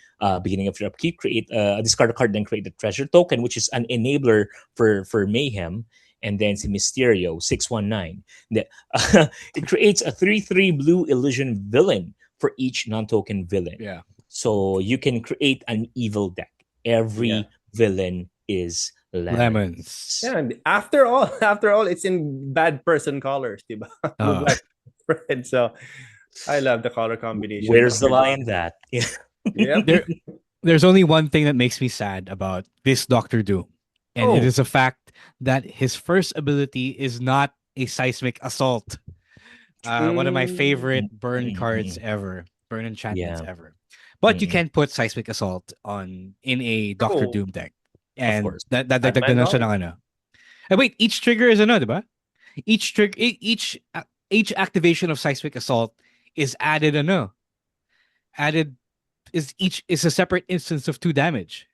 S4: Beginning of your upkeep, create discard a card, then create a treasure token, which is an enabler for Mayhem. And then si Mysterio 619. It creates a 3/3 blue illusion villain for each non-token villain.
S2: Yeah.
S4: So you can create an evil deck. Every villain is lemons.
S3: Yeah, and after all, it's in bad person colors, diba? Black red. So I love the color combination.
S4: Where's the lie in that?
S3: Yep.
S2: There's only one thing that makes me sad about this Doctor Doom, and it is the fact that his first ability is not a seismic assault. One of my favorite burn cards ever, burn enchantments ever. But you can put seismic assault in a Doctor Doom deck. And that dagdagan siya ng ano. Wait, each trigger is ano, diba? Each activation of seismic assault is added is a separate instance of 2 damage.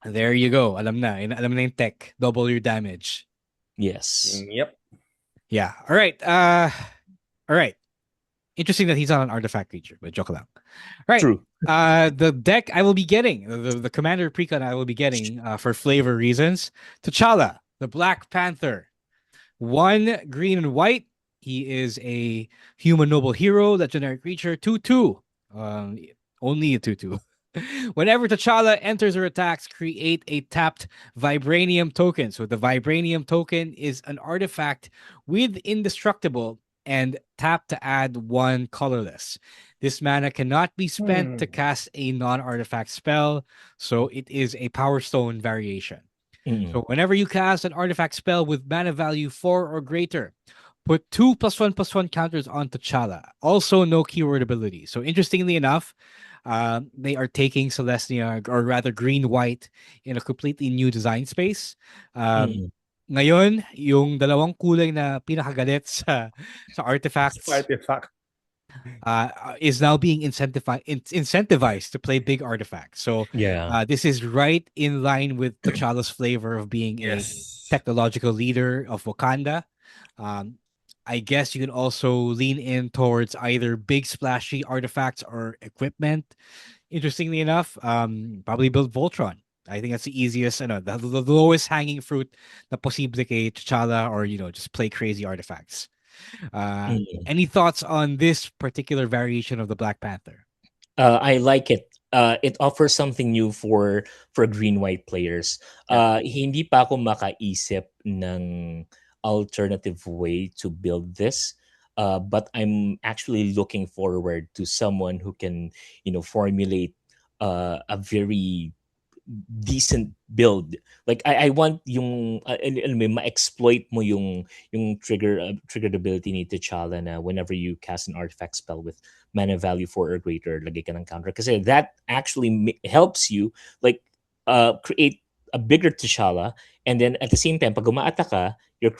S2: There you go. Alam na yung tech. Double your damage.
S4: Yes.
S3: Yep.
S2: Yeah. All right. All right. Interesting that he's not an artifact creature, but joke lang. Right.
S4: True.
S2: The deck I will be getting, the Commander Precon I will be getting for flavor reasons. T'Challa, the Black Panther. 1 green and white. He is a human noble hero, legendary creature, 2/2. Only a 2/2. Whenever T'Challa enters or attacks, create a tapped Vibranium token. So the Vibranium token is an artifact with indestructible and tap to add 1 colorless. This mana cannot be spent to cast a non-artifact spell, so it is a Power Stone variation. So whenever you cast an artifact spell with mana value 4 or greater, put 2 +1/+1 counters on T'Challa. Also, no keyword ability. So interestingly enough, they are taking Celestia, or rather green-white, in a completely new design space. Ngayon, yung dalawang kulay na pinakagalit sa artifacts is now being incentivized to play big artifacts. So this is right in line with T'Challa's flavor of being a technological leader of Wakanda. I guess you can also lean in towards either big splashy artifacts or equipment. Interestingly enough, probably build Voltron. I think that's the easiest, the lowest hanging fruit na posible kay T'Challa, or just play crazy artifacts. Any thoughts on this particular variation of the Black Panther?
S4: I like it. It offers something new for green-white players. Hindi pa ako makaisip ng alternative way to build this, but I'm actually looking forward to someone who can formulate a very decent build. Like I want yung ma-exploit mo yung triggered ability ni T'Challa na whenever you cast an artifact spell with mana value 4 or greater, lagay ka ng counter, kasi that actually helps you create a bigger T'Challa, and then at the same time pag umaata ka,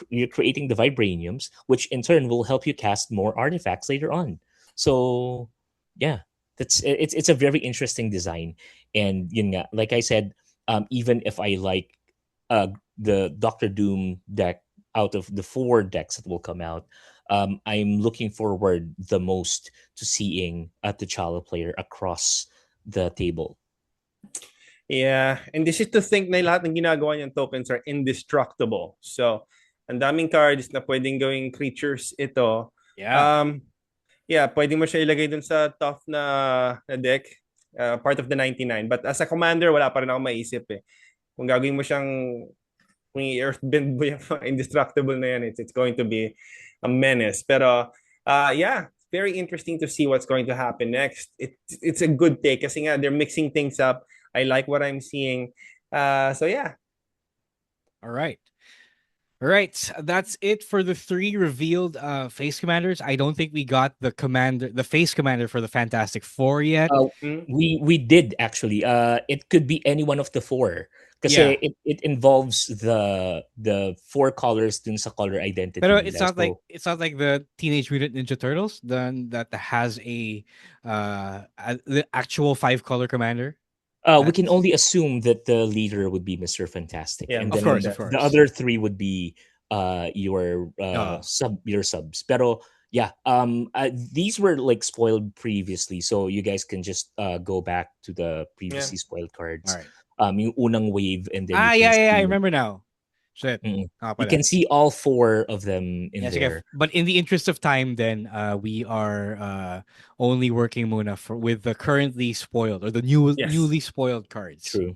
S4: you're creating the Vibraniums, which in turn will help you cast more artifacts later on. So yeah, it's a very interesting design. And yun nga, like I said, even if I like the Doctor Doom deck out of the 4 decks that will come out, I'm looking forward the most to seeing a T'Challa player across the table.
S3: Yeah, and this is to think na lahat ng ginagawa niyang tokens are indestructible. So, ang daming cards na pwedeng gawing creatures ito.
S2: Yeah.
S3: Yeah, pwede mo siya ilagay dun sa tough na deck, part of the 99. But as a commander, wala pa rin ako maisip eh. Kung gagawin mo siyang, kung i-earthbend mo yung mga indestructible na yan, it's going to be a menace. Pero, yeah, very interesting to see what's going to happen next. It's a good take kasi nga, they're mixing things up. I like what I'm seeing. So yeah.
S2: All right. All right. That's it for the 3 revealed face commanders. I don't think we got the face commander for the Fantastic Four yet.
S4: We did actually. It could be any one of the 4. Kasi it involves the 4 colors dun sa color identity.
S2: But it's not like the Teenage Mutant Ninja Turtles that has the actual 5-color commander.
S4: We can only assume that the leader would be Mr. Fantastic.
S3: Yeah,
S4: and
S2: of
S4: then
S2: course.
S4: the other 3 would be your subs. Pero yeah, these were like spoiled previously, so you guys can just go back to the previously spoiled cards.
S2: All right.
S4: Yung unang wave, and then
S2: I remember now. Shit.
S4: You can see all 4 of them in there.
S2: But in the interest of time, then we are only working muna with the currently spoiled or the newly spoiled cards.
S4: True.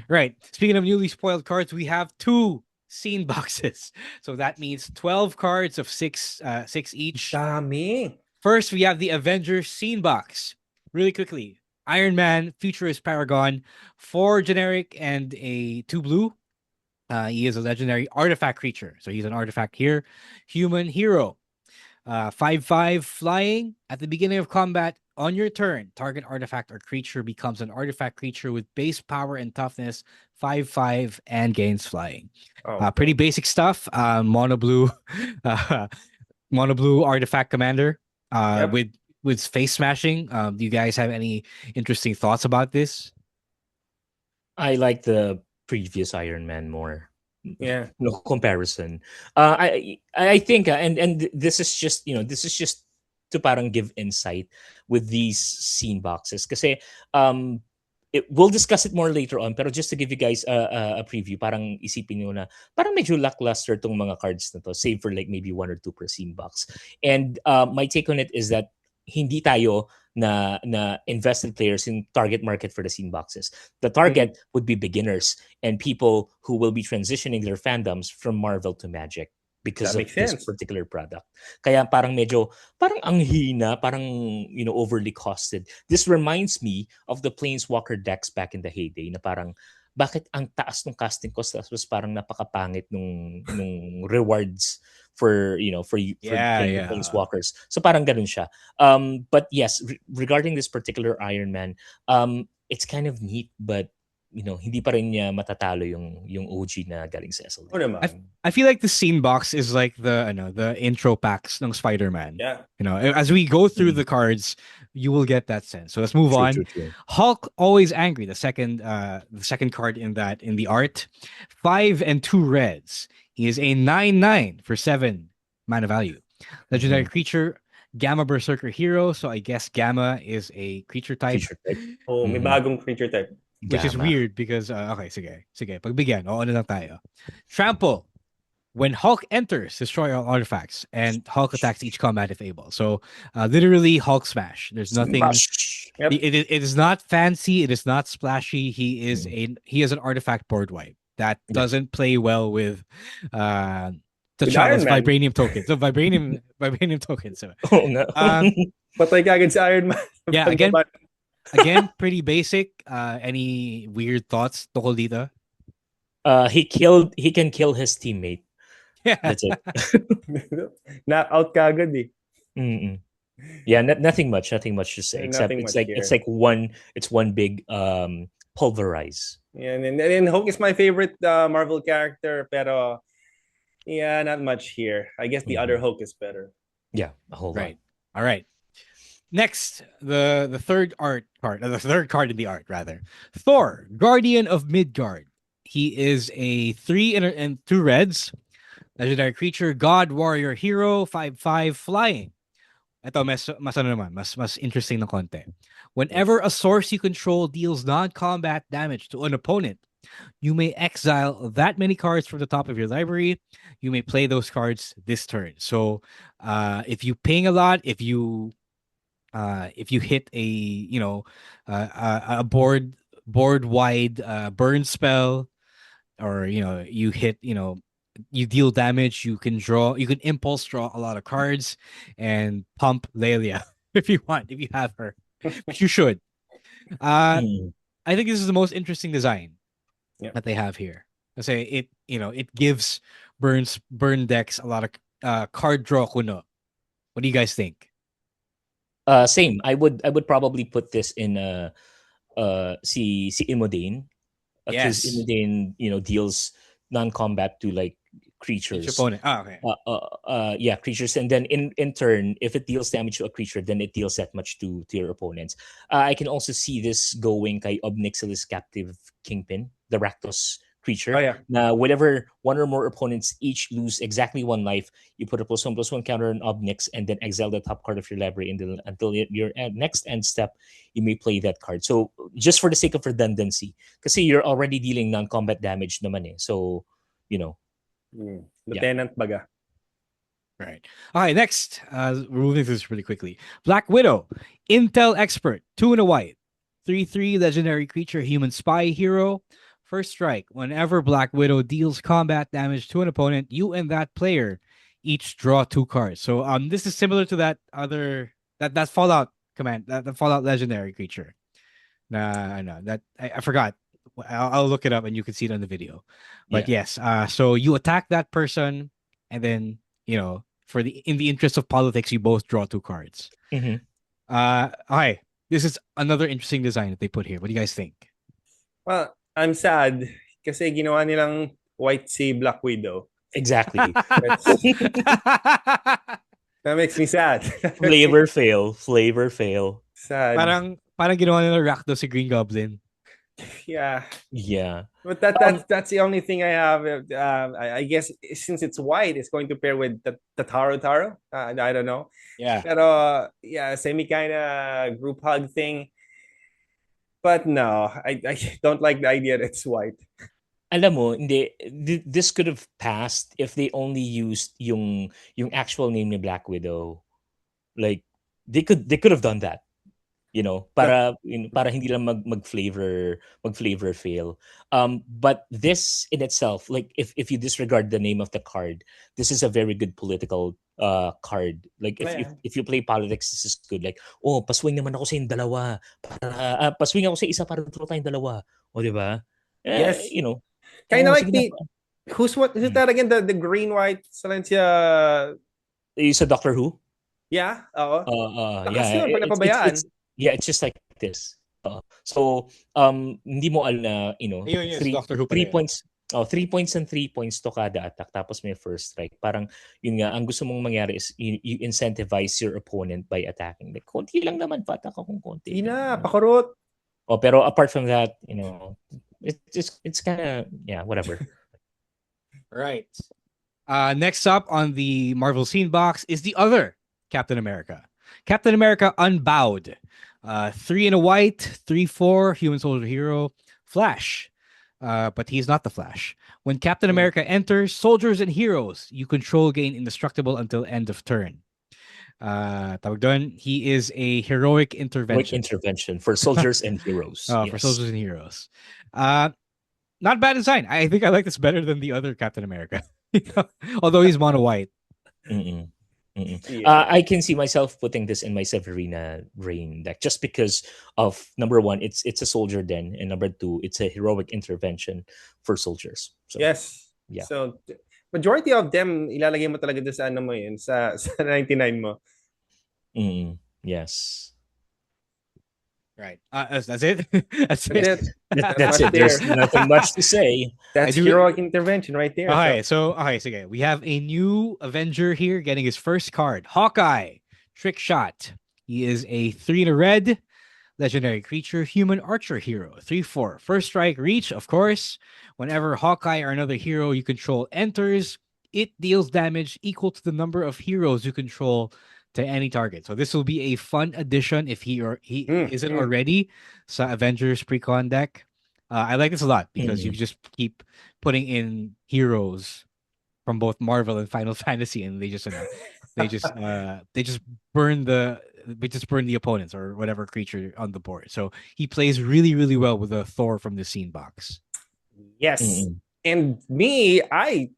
S2: Right. Speaking of newly spoiled cards, we have 2 scene boxes. So that means 12 cards of 6 each.
S3: Dami.
S2: First, we have the Avengers scene box. Really quickly. Iron Man, Futurist Paragon, 4 generic and a 2 blue. He is a legendary artifact creature. So he's an artifact here. Human hero. 5/5 flying. At the beginning of combat, on your turn, target artifact or creature becomes an artifact creature with base power and toughness 5/5 and gains flying. Pretty basic stuff. Mono blue artifact commander with face smashing. Do you guys have any interesting thoughts about this?
S4: I like the previous Iron Man more.
S3: Yeah.
S4: No comparison. I think and this is just to parang give insight with these scene boxes kasi we'll discuss it more later on, pero just to give you guys a preview, parang isipin nyo na parang medyo lackluster tong mga cards na to, save for like maybe 1 or 2 per scene box. And my take on it is that hindi tayo na invested players in target market for the scene boxes. The target would be beginners and people who will be transitioning their fandoms from Marvel to Magic because of this particular product. Kaya parang ang hina, parang overly costed. This reminds me of the Planeswalker decks back in the heyday na parang bakit ang taas ng casting cost tapos parang napakapangit nung rewards for playing the Planeswalkers. So parang ganun siya. But yes, regarding this particular Iron Man, it's kind of neat, but hindi pa rin niya matatalo yung OG na galing sa SLD.
S2: I feel like the scene box is like the intro packs ng Spider-Man.
S3: Yeah.
S2: As we go through the cards, you will get that sense. So let's move on.
S4: True.
S2: Hulk, always angry. The second card in the art. 5 and 2 reds. He is a 9/9 for 7 mana value. Legendary creature, Gamma Berserker hero. So I guess Gamma is a creature type.
S3: Oh, may bagong creature type.
S2: Which is weird because okay, sige. Pagbigyan, oo na lang tayo. Trample. When Hulk enters, destroy all artifacts, and Hulk attacks each combat if able. So literally Hulk smash. There's nothing.
S3: Yep.
S2: It is not fancy. It is not splashy. He is an artifact board wipe that doesn't play well with T'Challa's vibranium tokens. So vibranium tokens. So,
S4: oh no.
S3: Patay kagad si Iron Man.
S2: Yeah, again, pretty basic. Any weird thoughts, tungkol dito?
S4: He can kill his teammate.
S2: Yeah.
S4: That's it.
S3: Knockout kagad eh.
S4: Mm-mm. Yeah, nothing much to say except it's one big pulverize.
S3: Yeah, and Hulk is my favorite Marvel character, pero yeah, not much here. I guess the other Hulk is better.
S4: Yeah, a whole lot.
S2: All right. Next, the third card in the art, rather. Thor, Guardian of Midgard. He is a 3 and 2 reds. Legendary creature, God Warrior Hero, 5/5 flying. Ito, mas ano naman, mas interesting na konti. Whenever a source you control deals non-combat damage to an opponent, you may exile that many cards from the top of your library. You may play those cards this turn. So, if you ping a lot, if you hit a a board wide burn spell, or you hit you deal damage, you can impulse draw a lot of cards and pump Lelia if you want, if you have her, which you should.
S4: Mm.
S2: I think this is the most interesting design
S3: Yeah.
S2: that they have here. I say it gives burn decks a lot of card draw kuno. What do you guys think?
S4: Same. I would probably put this in si Imodane, because
S2: Yes.
S4: Imodane, deals non-combat to like
S2: Each
S4: creatures.
S2: opponent. Oh, okay.
S4: Yeah, creatures, and then in turn, if it deals damage to a creature, then it deals that much to your opponents. I can also see this going kay Obnixilis Captive Kingpin, the Rakdos creature.
S3: Oh yeah.
S4: Now, whenever one or more opponents each lose exactly one life, you put a +1/+1 counter on Obnix and then exile the top card of your library until your next end step, you may play that card. So, just for the sake of redundancy, because you're already dealing non-combat damage naman eh. So, you know,
S3: Lieutenant baga.
S2: Right. All right, next. We're moving through this really quickly. Black Widow, Intel Expert, 2 and a white. 3/3 legendary creature, human spy hero. First strike. Whenever Black Widow deals combat damage to an opponent, you and that player each draw 2 cards. So this is similar to that other that Fallout command, that the Fallout legendary creature. I know that I forgot. I'll look it up and you can see it on the video. But yes, so you attack that person, and then in the interest of politics, you both draw 2 cards.
S4: Mhm.
S2: Hi. This is another interesting design that they put here. What do you guys think?
S3: Well, I'm sad kasi ginawa nilang white si Black Widow.
S4: Exactly.
S3: That makes me sad.
S4: Flavor fail.
S3: Sad.
S2: parang ginawa nila Rakdos si Green Goblin.
S3: Yeah.
S4: Yeah.
S3: But that's the only thing I have. I guess since it's white, it's going to pair with the Taro. I don't know.
S2: Yeah.
S3: Pero yeah, semi kind of group hug thing. But no, I don't like the idea that it's white.
S4: Alam mo, hindi, this could have passed if they only used yung actual name ni Black Widow. Like they could have done that. Para hindi lang mag-flavor fail. But this in itself, like if you disregard the name of the card, this is a very good political card. Like if you play politics, this is good. Like, paswing naman ako sa yung dalawa. Paswing ako sa isa para draw tayong dalawa. O, di ba?
S3: Yes. Kind of like who's that again? The green white Silencia.
S4: Sa Doctor Who?
S3: Yeah. Oo.
S4: Yeah.
S3: Yun, pag napabayaan.
S4: It's just like this. So, hindi mo alam na,
S2: Doctor Who
S4: 3 points. 3 points and 3 points to kada attack, tapos may first strike. Parang, yun nga, ang gusto mong mangyari is you incentivize your opponent by attacking. Like, konti lang naman, patak akong konti.
S3: Hindi na, pakurot.
S4: Pero apart from that, it's kind of, yeah, whatever.
S2: Right. Next up on the Marvel Scene box is the other Captain America. Captain America Unbowed. 3 and a white, 3/4, human soldier hero, Flash. But he's not the Flash. When Captain America enters, soldiers and heroes you control gain indestructible until end of turn. Tawag doon, he is a heroic intervention.
S4: For soldiers and heroes.
S2: For soldiers and heroes. Not bad design. I think I like this better than the other Captain America. Although he's mono white.
S3: Yeah.
S4: I can see myself putting this in my Severina Rain deck just because of number one, it's a soldier den, and number two, it's a heroic intervention for soldiers. So,
S3: yes.
S4: Yeah.
S3: So majority of them ilalagay mo talaga doon sa ano mo yun, sa 99 mo.
S4: Yes.
S2: Right. That's it. That's it.
S4: That's it. There's nothing much to say.
S3: That's heroic intervention right there.
S2: Okay, so we have a new Avenger here getting his first card. Hawkeye, Trick Shot. He is a 3 and a red legendary creature, human archer hero. 3/4. First strike, reach, of course. Whenever Hawkeye or another hero you control enters, it deals damage equal to the number of heroes you control to any target. So this will be a fun addition if he isn't
S3: mm.
S2: already sa Avengers Precon deck. I like this a lot because you
S4: Mm.
S2: just keep putting in heroes from both Marvel and Final Fantasy, and they just burn the burn the opponents or whatever creature on the board. So he plays really really well with the Thor from the scene box.
S3: Yes.
S4: Mm.
S3: And me, I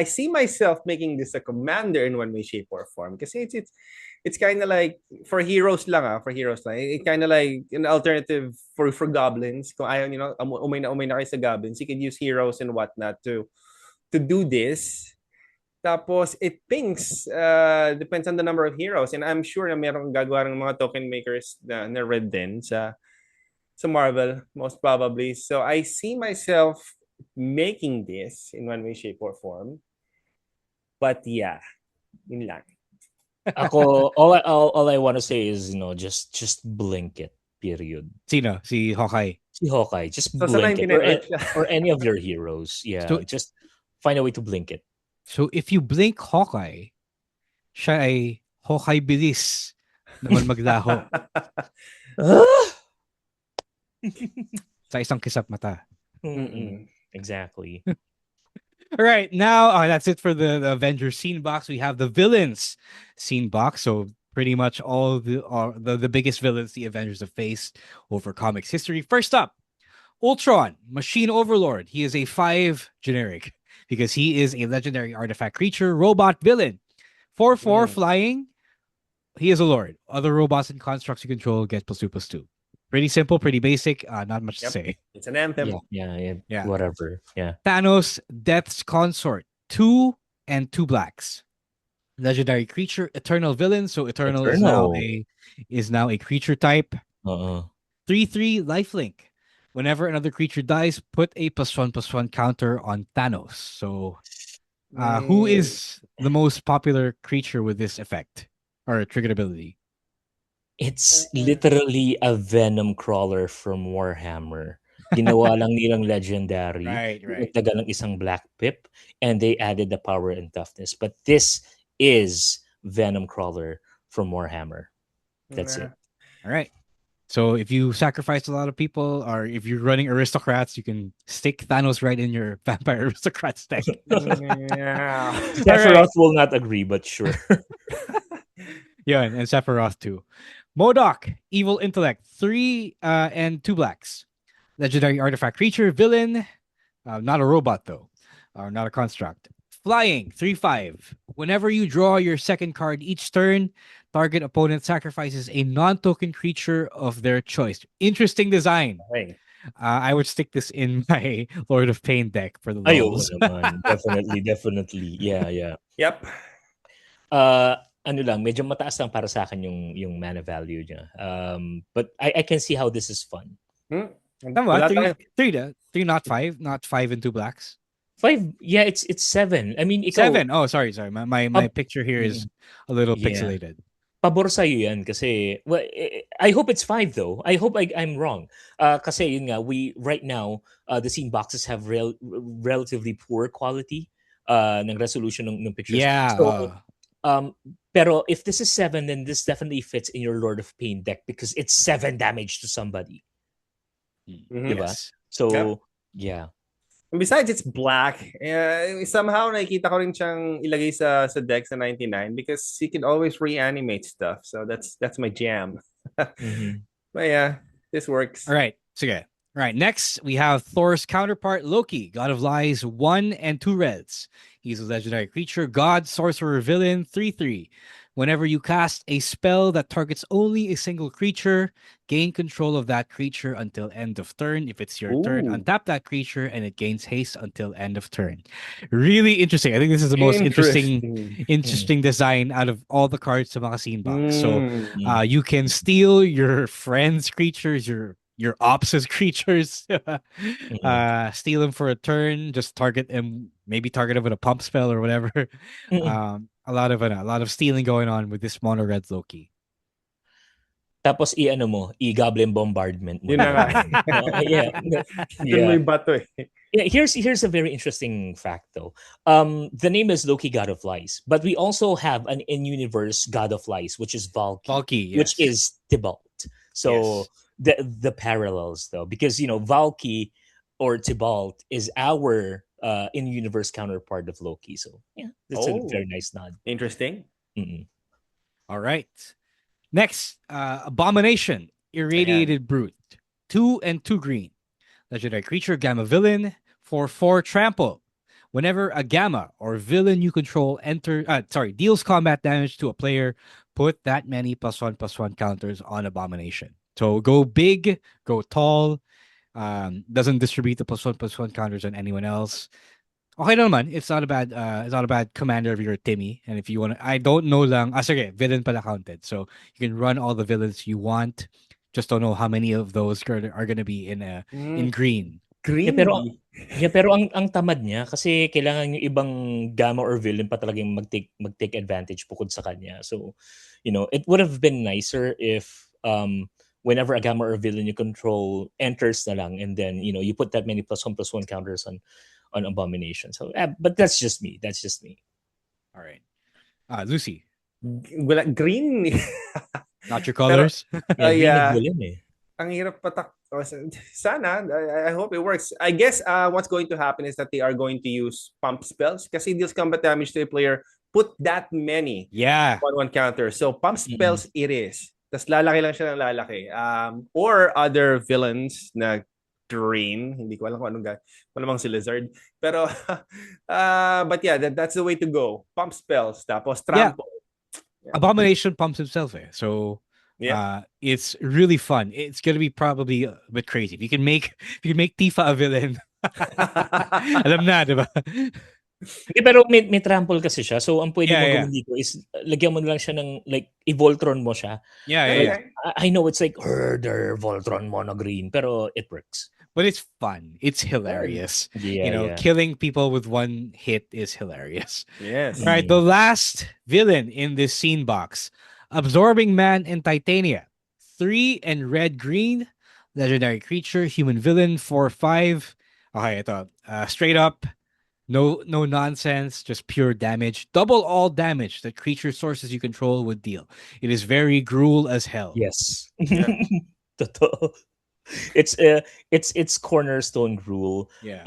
S3: see myself making this a commander in one way, shape, or form. Because it's kind of like for heroes lang for heroes lang. It kind of like an alternative for goblins. Kung ayaw, umay na kayo sa goblins, you can use heroes and whatnot to do this. Tapos it thinks depends on the number of heroes, and I'm sure na merong gagawa ng mga token makers na red din sa Marvel, most probably. So I see myself making this in one way, shape, or form. But yeah, yun lang.
S4: Ako, all I want to say is, just blink it. Period.
S2: Sino? Si Hawkeye.
S4: Si Hawkeye, just
S3: So sana
S4: blink
S3: yung
S4: it. Or,
S3: pinag-urge siya.
S4: or any of your heroes. Yeah,
S2: So-
S4: just find a way to blink it.
S2: So if you blink Hawkeye, siya ay Hawkeye bilis naman maglaho sa isang kisap mata.
S3: Mm-mm.
S4: Exactly.
S2: All right, now that's it for the Avengers scene box. We have the villains scene box. So pretty much all the biggest villains the Avengers have faced over comics history. First up, Ultron, Machine Overlord. He is a 5 generic because he is a legendary artifact creature, robot villain. 4/4 flying. He is a lord. Other robots and constructs you control get +2/+2. Pretty simple, pretty basic. Not much to
S3: Yep.
S2: say.
S3: It's an anthem.
S2: Yeah.
S4: Whatever. Yeah.
S2: Thanos, Death's Consort. 2 and 2 blacks. Legendary creature, eternal villain. So eternal. Is now a creature type. 3/3 lifelink. Whenever another creature dies, put a +1/+1 counter on Thanos. So who is the most popular creature with this effect or triggered ability?
S4: It's literally a venom crawler from Warhammer. Ginawa lang nilang legendary.
S2: Right.
S4: Nagtagal ng isang black pip, and they added the power and toughness. But this is venom crawler from Warhammer. That's it.
S2: All right. So if you sacrifice a lot of people, or if you're running aristocrats, you can stick Thanos right in your vampire aristocrats deck.
S3: Yeah.
S4: Sephiroth will not agree, but sure.
S2: Yeah, and Sephiroth too. MODOK, Evil Intellect, 3 and 2 blacks. Legendary artifact creature, villain, not a robot though, or not a construct. Flying, 3/5. Whenever you draw your second card each turn, target opponent sacrifices a non-token creature of their choice. Interesting design.
S3: Okay.
S2: I would stick this in my Lord of Pain deck for the
S4: Ay, oo
S2: lulz.
S4: naman. Definitely. Yeah.
S3: Yep.
S4: Ano lang, medyo mataas lang para sa akin yung mana value niya. But I can see how this is fun.
S2: Tama, 3 not 5 and 2 blacks.
S4: 5, yeah, it's 7. I mean, ikaw,
S2: 7. Oh, sorry. My picture here is a little
S4: Yeah.
S2: pixelated.
S4: pabor sa'yo yan kasi, well, I hope it's 5 though. I hope I'm wrong. Kasi yun nga, right now, the scene boxes have relatively poor quality ng resolution ng pictures.
S2: Yeah.
S4: So, pero if this is 7, then this definitely fits in your Lord of Pain deck because it's 7 damage to somebody. Diba?
S2: Yes.
S4: So, yeah.
S3: And besides, it's black. Somehow, nakikita ko rin siyang ilagay sa deck sa 99 because he can always reanimate stuff. So that's my jam.
S4: Mm-hmm.
S3: But yeah, this works.
S2: All right. Sige. All right. Next, we have Thor's counterpart, Loki, God of Lies, 1 and 2 reds. He's a legendary creature, god, sorcerer, villain, 3/3. Whenever you cast a spell that targets only a single creature, gain control of that creature until end of turn. If it's your turn,
S3: Ooh.
S2: untap that creature and it gains haste until end of turn. Really interesting. I think this is the most interesting design out of all the cards sa mga scene box. So you can steal your friends' creatures, your ops' creatures, steal them for a turn, just target them, maybe target them with a pump spell or whatever. A lot of stealing going on with this mono red Loki.
S4: Tapos i-goblin bombardment mo.
S3: Yun na nga.
S4: Yeah.
S3: Yun mo yung bato eh.
S4: Yeah, here's a very interesting fact though. The name is Loki, God of Lies, but we also have an in-universe God of Lies, which is Valky,
S2: Valky,
S4: which
S2: yes.
S4: is Tybalt. So
S2: Yes.
S4: the parallels though, because Valky or Tybalt is our in-universe counterpart of Loki. So yeah, that's a
S3: Oh,
S4: very nice nod.
S3: interesting.
S4: Mm-mm.
S2: All right. Next, Abomination,
S3: Ayan.
S2: Irradiated Brute. 2 and 2 green. Legendary creature, Gamma Villain for 4 trample. Whenever a Gamma or villain you control deals combat damage to a player, put that many +1/+1 counters on Abomination. So go big, go tall. Doesn't distribute the +1/+1 counters on anyone else. Okay naman, it's not a bad commander if you're a Timmy. And if you want to, I don't know lang, sige, villain pala counted. So you can run all the villains you want. Just don't know how many of those are going to be in
S3: Mm,
S2: green.
S4: Yeah, pero
S3: greedy.
S4: ang tamad niya kasi kailangan yung ibang gamma or villain pa talagang mag-take advantage bukod sa kanya. So, it would have been nicer if whenever a gamma or villain you control enters na lang, and then you put that many +1/+1 counters on Abomination. So, but that's just me. That's just me.
S2: All right. Lucy,
S3: Wala, green.
S2: not your
S3: Pero,
S2: colors?
S4: Yeah, green na
S3: yeah.
S4: villain eh.
S3: Ang hirap patak. Sana, I hope it works. I guess what's going to happen is that they are going to use pump spells kasi deals combat damage to a player. Put that many
S2: Yeah.
S3: 1/1 counter. So pump
S4: Mm-mm.
S3: spells it is. Tapos lalaki lang siya ng lalaki. Or other villains na green. Hindi ko alam kung anong malamang si Lizard. Pero, but yeah, that's the way to go. Pump spells. Tapos
S2: Yeah.
S3: trample.
S2: Abomination pumps himself. So
S3: Yeah.
S2: it's really fun. It's gonna be probably a bit crazy. If you can make Tifa a villain. Alam na, diba?
S4: Pero may trample kasi siya. So, ang pwede
S2: Yeah,
S4: mo
S2: yeah.
S4: gawin dito is lagyan mo na lang siya ng like, i-Voltron mo siya.
S2: Yeah,
S3: Okay.
S2: yeah.
S4: I know it's like herder Voltron mono green, pero it works.
S2: But it's fun. It's hilarious.
S4: Yeah.
S2: Killing people with one hit is hilarious.
S3: Yes.
S2: All right, the last villain in this scene box, Absorbing Man in Titania. 3 and red green, legendary creature, human villain, 4/5. Okay, ito. Straight up, no nonsense, just pure damage. Double all damage that creature sources you control would deal. It is very gruel as hell.
S4: Yes.
S3: Yeah.
S4: Totoo. It's cornerstone rule.
S2: Yeah.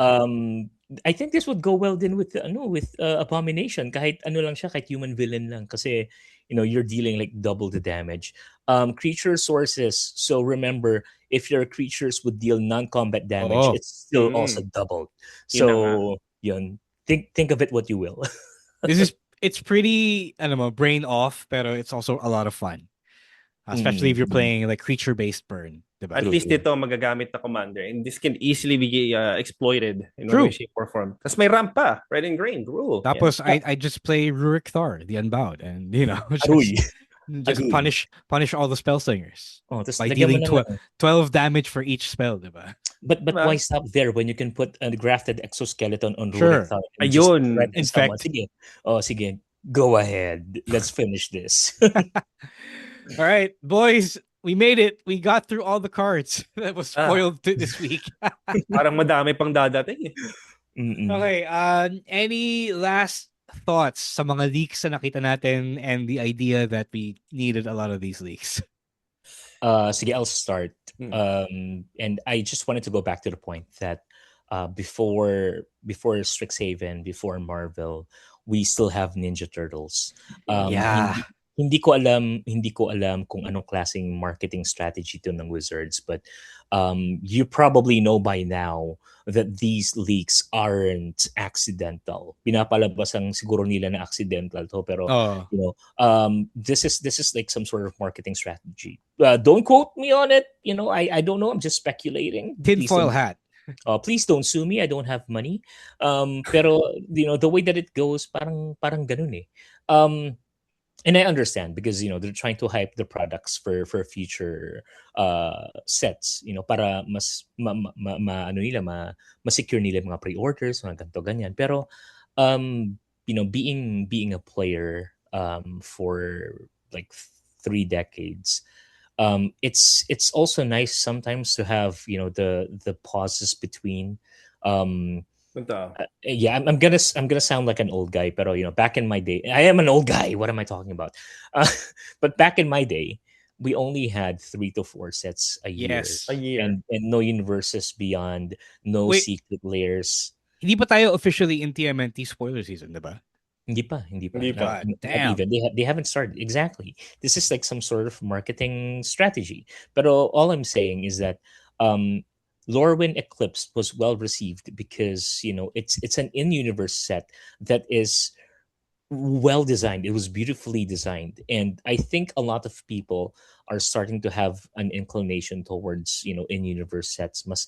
S4: I think this would go well din with Abomination. Kahit ano lang siya, kahit human villain lang, kasi you're dealing like double the damage. Creature sources. So remember, if your creatures would deal non-combat damage,
S2: Oh.
S4: it's still also doubled.
S3: Yun na nga.
S4: So yun, think of it what you will.
S2: It's pretty, I don't know, brain off, pero it's also a lot of fun. Especially if you're playing like creature-based burn. Diba?
S3: At
S4: True,
S3: least
S4: true.
S3: ito magagamit na commander, and this can easily be exploited in
S2: True.
S3: one way, shape, or form. Tapos may ramp pa, red and green, rule.
S2: Tapos I just play Rurik Thor, the Unbowed, and
S4: Aruy.
S2: just
S4: Agreed.
S2: punish all the spell slingers
S4: Tas
S2: by
S4: lagyan mo
S2: dealing
S4: na lang.
S2: 12 damage for each spell, diba?
S4: But
S3: Diba?
S4: why stop there when you can put a grafted exoskeleton on
S2: Sure.
S4: Rurik Thar and
S3: Ayun.
S4: just
S2: Infect.
S4: Sige. Sige. Go ahead. Let's finish this.
S2: All right, boys, we made it. We got through all the cards that was spoiled this week.
S3: Parang madami pang dadating eh.
S4: Mm-mm.
S2: Okay, any last thoughts sa mga leaks na nakita natin and the idea that we needed a lot of these leaks?
S4: Sige, I'll start. And I just wanted to go back to the point that before Strixhaven, before Marvel, we still have Ninja Turtles.
S2: Yeah.
S4: Hindi ko alam kung anong klaseng marketing strategy to ng Wizards, but you probably know by now that these leaks aren't accidental. Pinapalabas ang siguro nila na accidental to, pero this is like some sort of marketing strategy. Don't quote me on it. I don't know. I'm just speculating.
S2: Tinfoil hat.
S4: Please don't sue me. I don't have money. Pero the way that it goes, parang ganun eh. And I understand because they're trying to hype the products for future sets, para mas ma-secure nila mga pre-orders, mga ganito ganyan. Pero being a player for like 3 decades, it's also nice sometimes to have the pauses between
S3: Ito.
S4: Yeah, I'm gonna sound like an old guy, pero back in my day, I am an old guy. What am I talking about? Uh, but back in my day, we only had 3 to 4 sets a year,
S2: Yes.
S3: A year.
S4: and no universes beyond, no
S2: Wait.
S4: secret layers.
S2: Hindi pa tayo officially in TMNT spoiler season, diba?
S4: Hindi pa, hindi pa.
S3: Hindi pa.
S2: God
S4: Not
S2: damn.
S4: even. They haven't started. Exactly. This is like some sort of marketing strategy. But all I'm saying is that Lorwyn Eclipse was well received because it's an in-universe set that is well designed. It was beautifully designed, and I think a lot of people are starting to have an inclination towards in-universe sets. Mas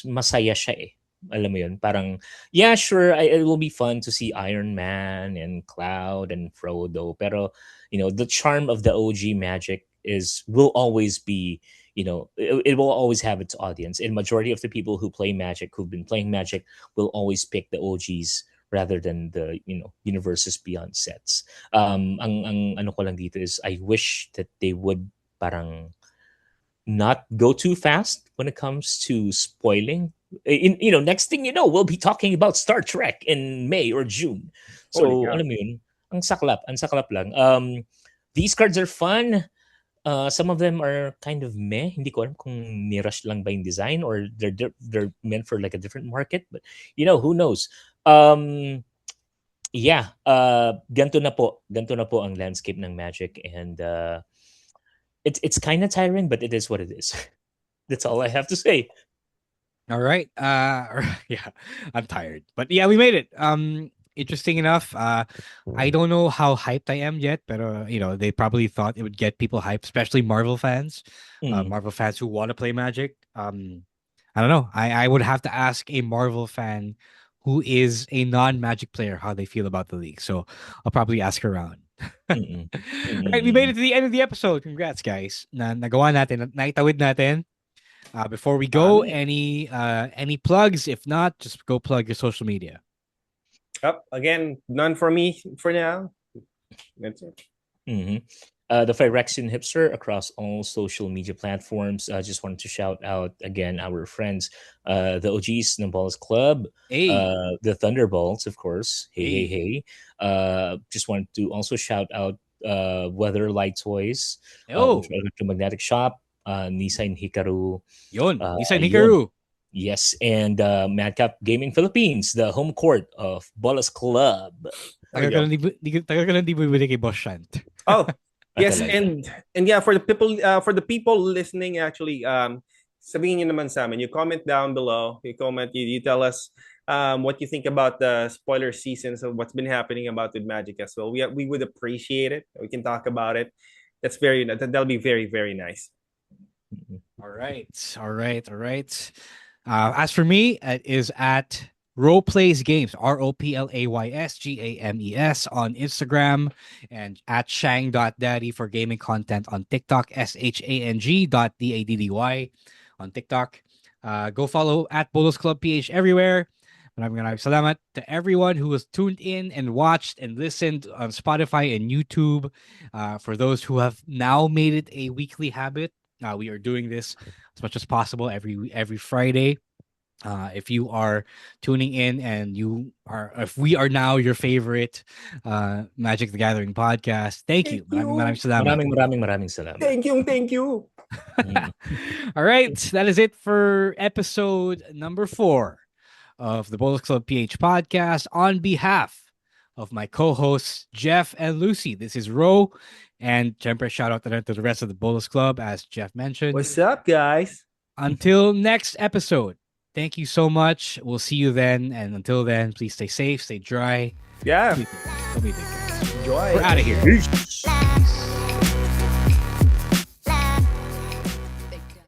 S4: masaya siya eh. Alam mo yun, parang yeah, sure, it will be fun to see Iron Man and Cloud and Frodo, pero the charm of the OG Magic will always be, it will always have its audience, and majority of the people who've been playing Magic will always pick the OGs rather than the universes beyond sets. Ang ano ko lang dito is I wish that they would parang not go too fast when it comes to spoiling. Next thing you know, we'll be talking about Star Trek in May or June. So,
S3: Holy cow.
S4: alam mo yun, ang saklap lang. These cards are fun. Some of them are kind of meh. Hindi ko alam kung nirush lang ba yung design or they're meant for like a different market. But who knows? Yeah, ganito na po ang landscape ng Magic, and it's kind of tiring, but it is what it is. That's all I have to say.
S2: All right. Yeah, I'm tired. But yeah, we made it. Interesting enough. I don't know how hyped I am yet, but they probably thought it would get people hyped, especially Marvel fans. Marvel fans who want to play Magic. I don't know. I would have to ask a Marvel fan who is a non-Magic player how they feel about the league. So I'll probably ask around. Right, we made it to the end of the episode. Congrats, guys. Nagawa natin, naitawid natin. Before we go, any plugs? If not, just go plug your social media.
S3: Again, none for me for now. That's it.
S4: The Phyrexian Hipster across all social media platforms. Just wanted to shout out again our friends, the OGs ng Bolas Club, the Thunderbolts, of course. Hey. Just wanted to also shout out Weatherlight Toys, Electromagnetic Shop, Nissan Hikaru.
S2: Nissan Hikaru.
S4: Yes, and Madcap Gaming Philippines, the home court of Bolas Club.
S2: Tagal ka lang di bumili kay Boss Shant.
S3: Oh, yes, and yeah, for the people listening, actually, sabihin niyo naman sa amin. You comment down below. You tell us what you think about the spoiler seasons of what's been happening about with Magic as well. We would appreciate it. We can talk about it. That'll be very, very nice.
S2: All right. As for me, it is at Roleplays Games, ROPLAYSGAMES on Instagram, and at shang.daddy for gaming content on TikTok, SHANG.DADDY on TikTok. Go follow at Bolas Club PH everywhere. Maraming salamat to everyone who has tuned in and watched and listened on Spotify and YouTube. For those who have now made it a weekly habit, we are doing this as much as possible every Friday. If you are tuning in and if we are now your favorite Magic the Gathering podcast, thank you. Maraming salamat.
S3: Thank you.
S2: All right, that is it for episode number 4 of the Bolas Club PH podcast. On behalf of my co-hosts Jeff and Lucy, this is Ro, and syempre shout out to the rest of the Bolas Club, as Jeff mentioned.
S3: What's up, guys?
S2: Until next episode, thank you so much. We'll see you then, and until then, please stay safe, stay dry.
S3: Yeah.
S2: Don't be big guys.
S3: Enjoy.
S2: We're out of here.
S4: Peace.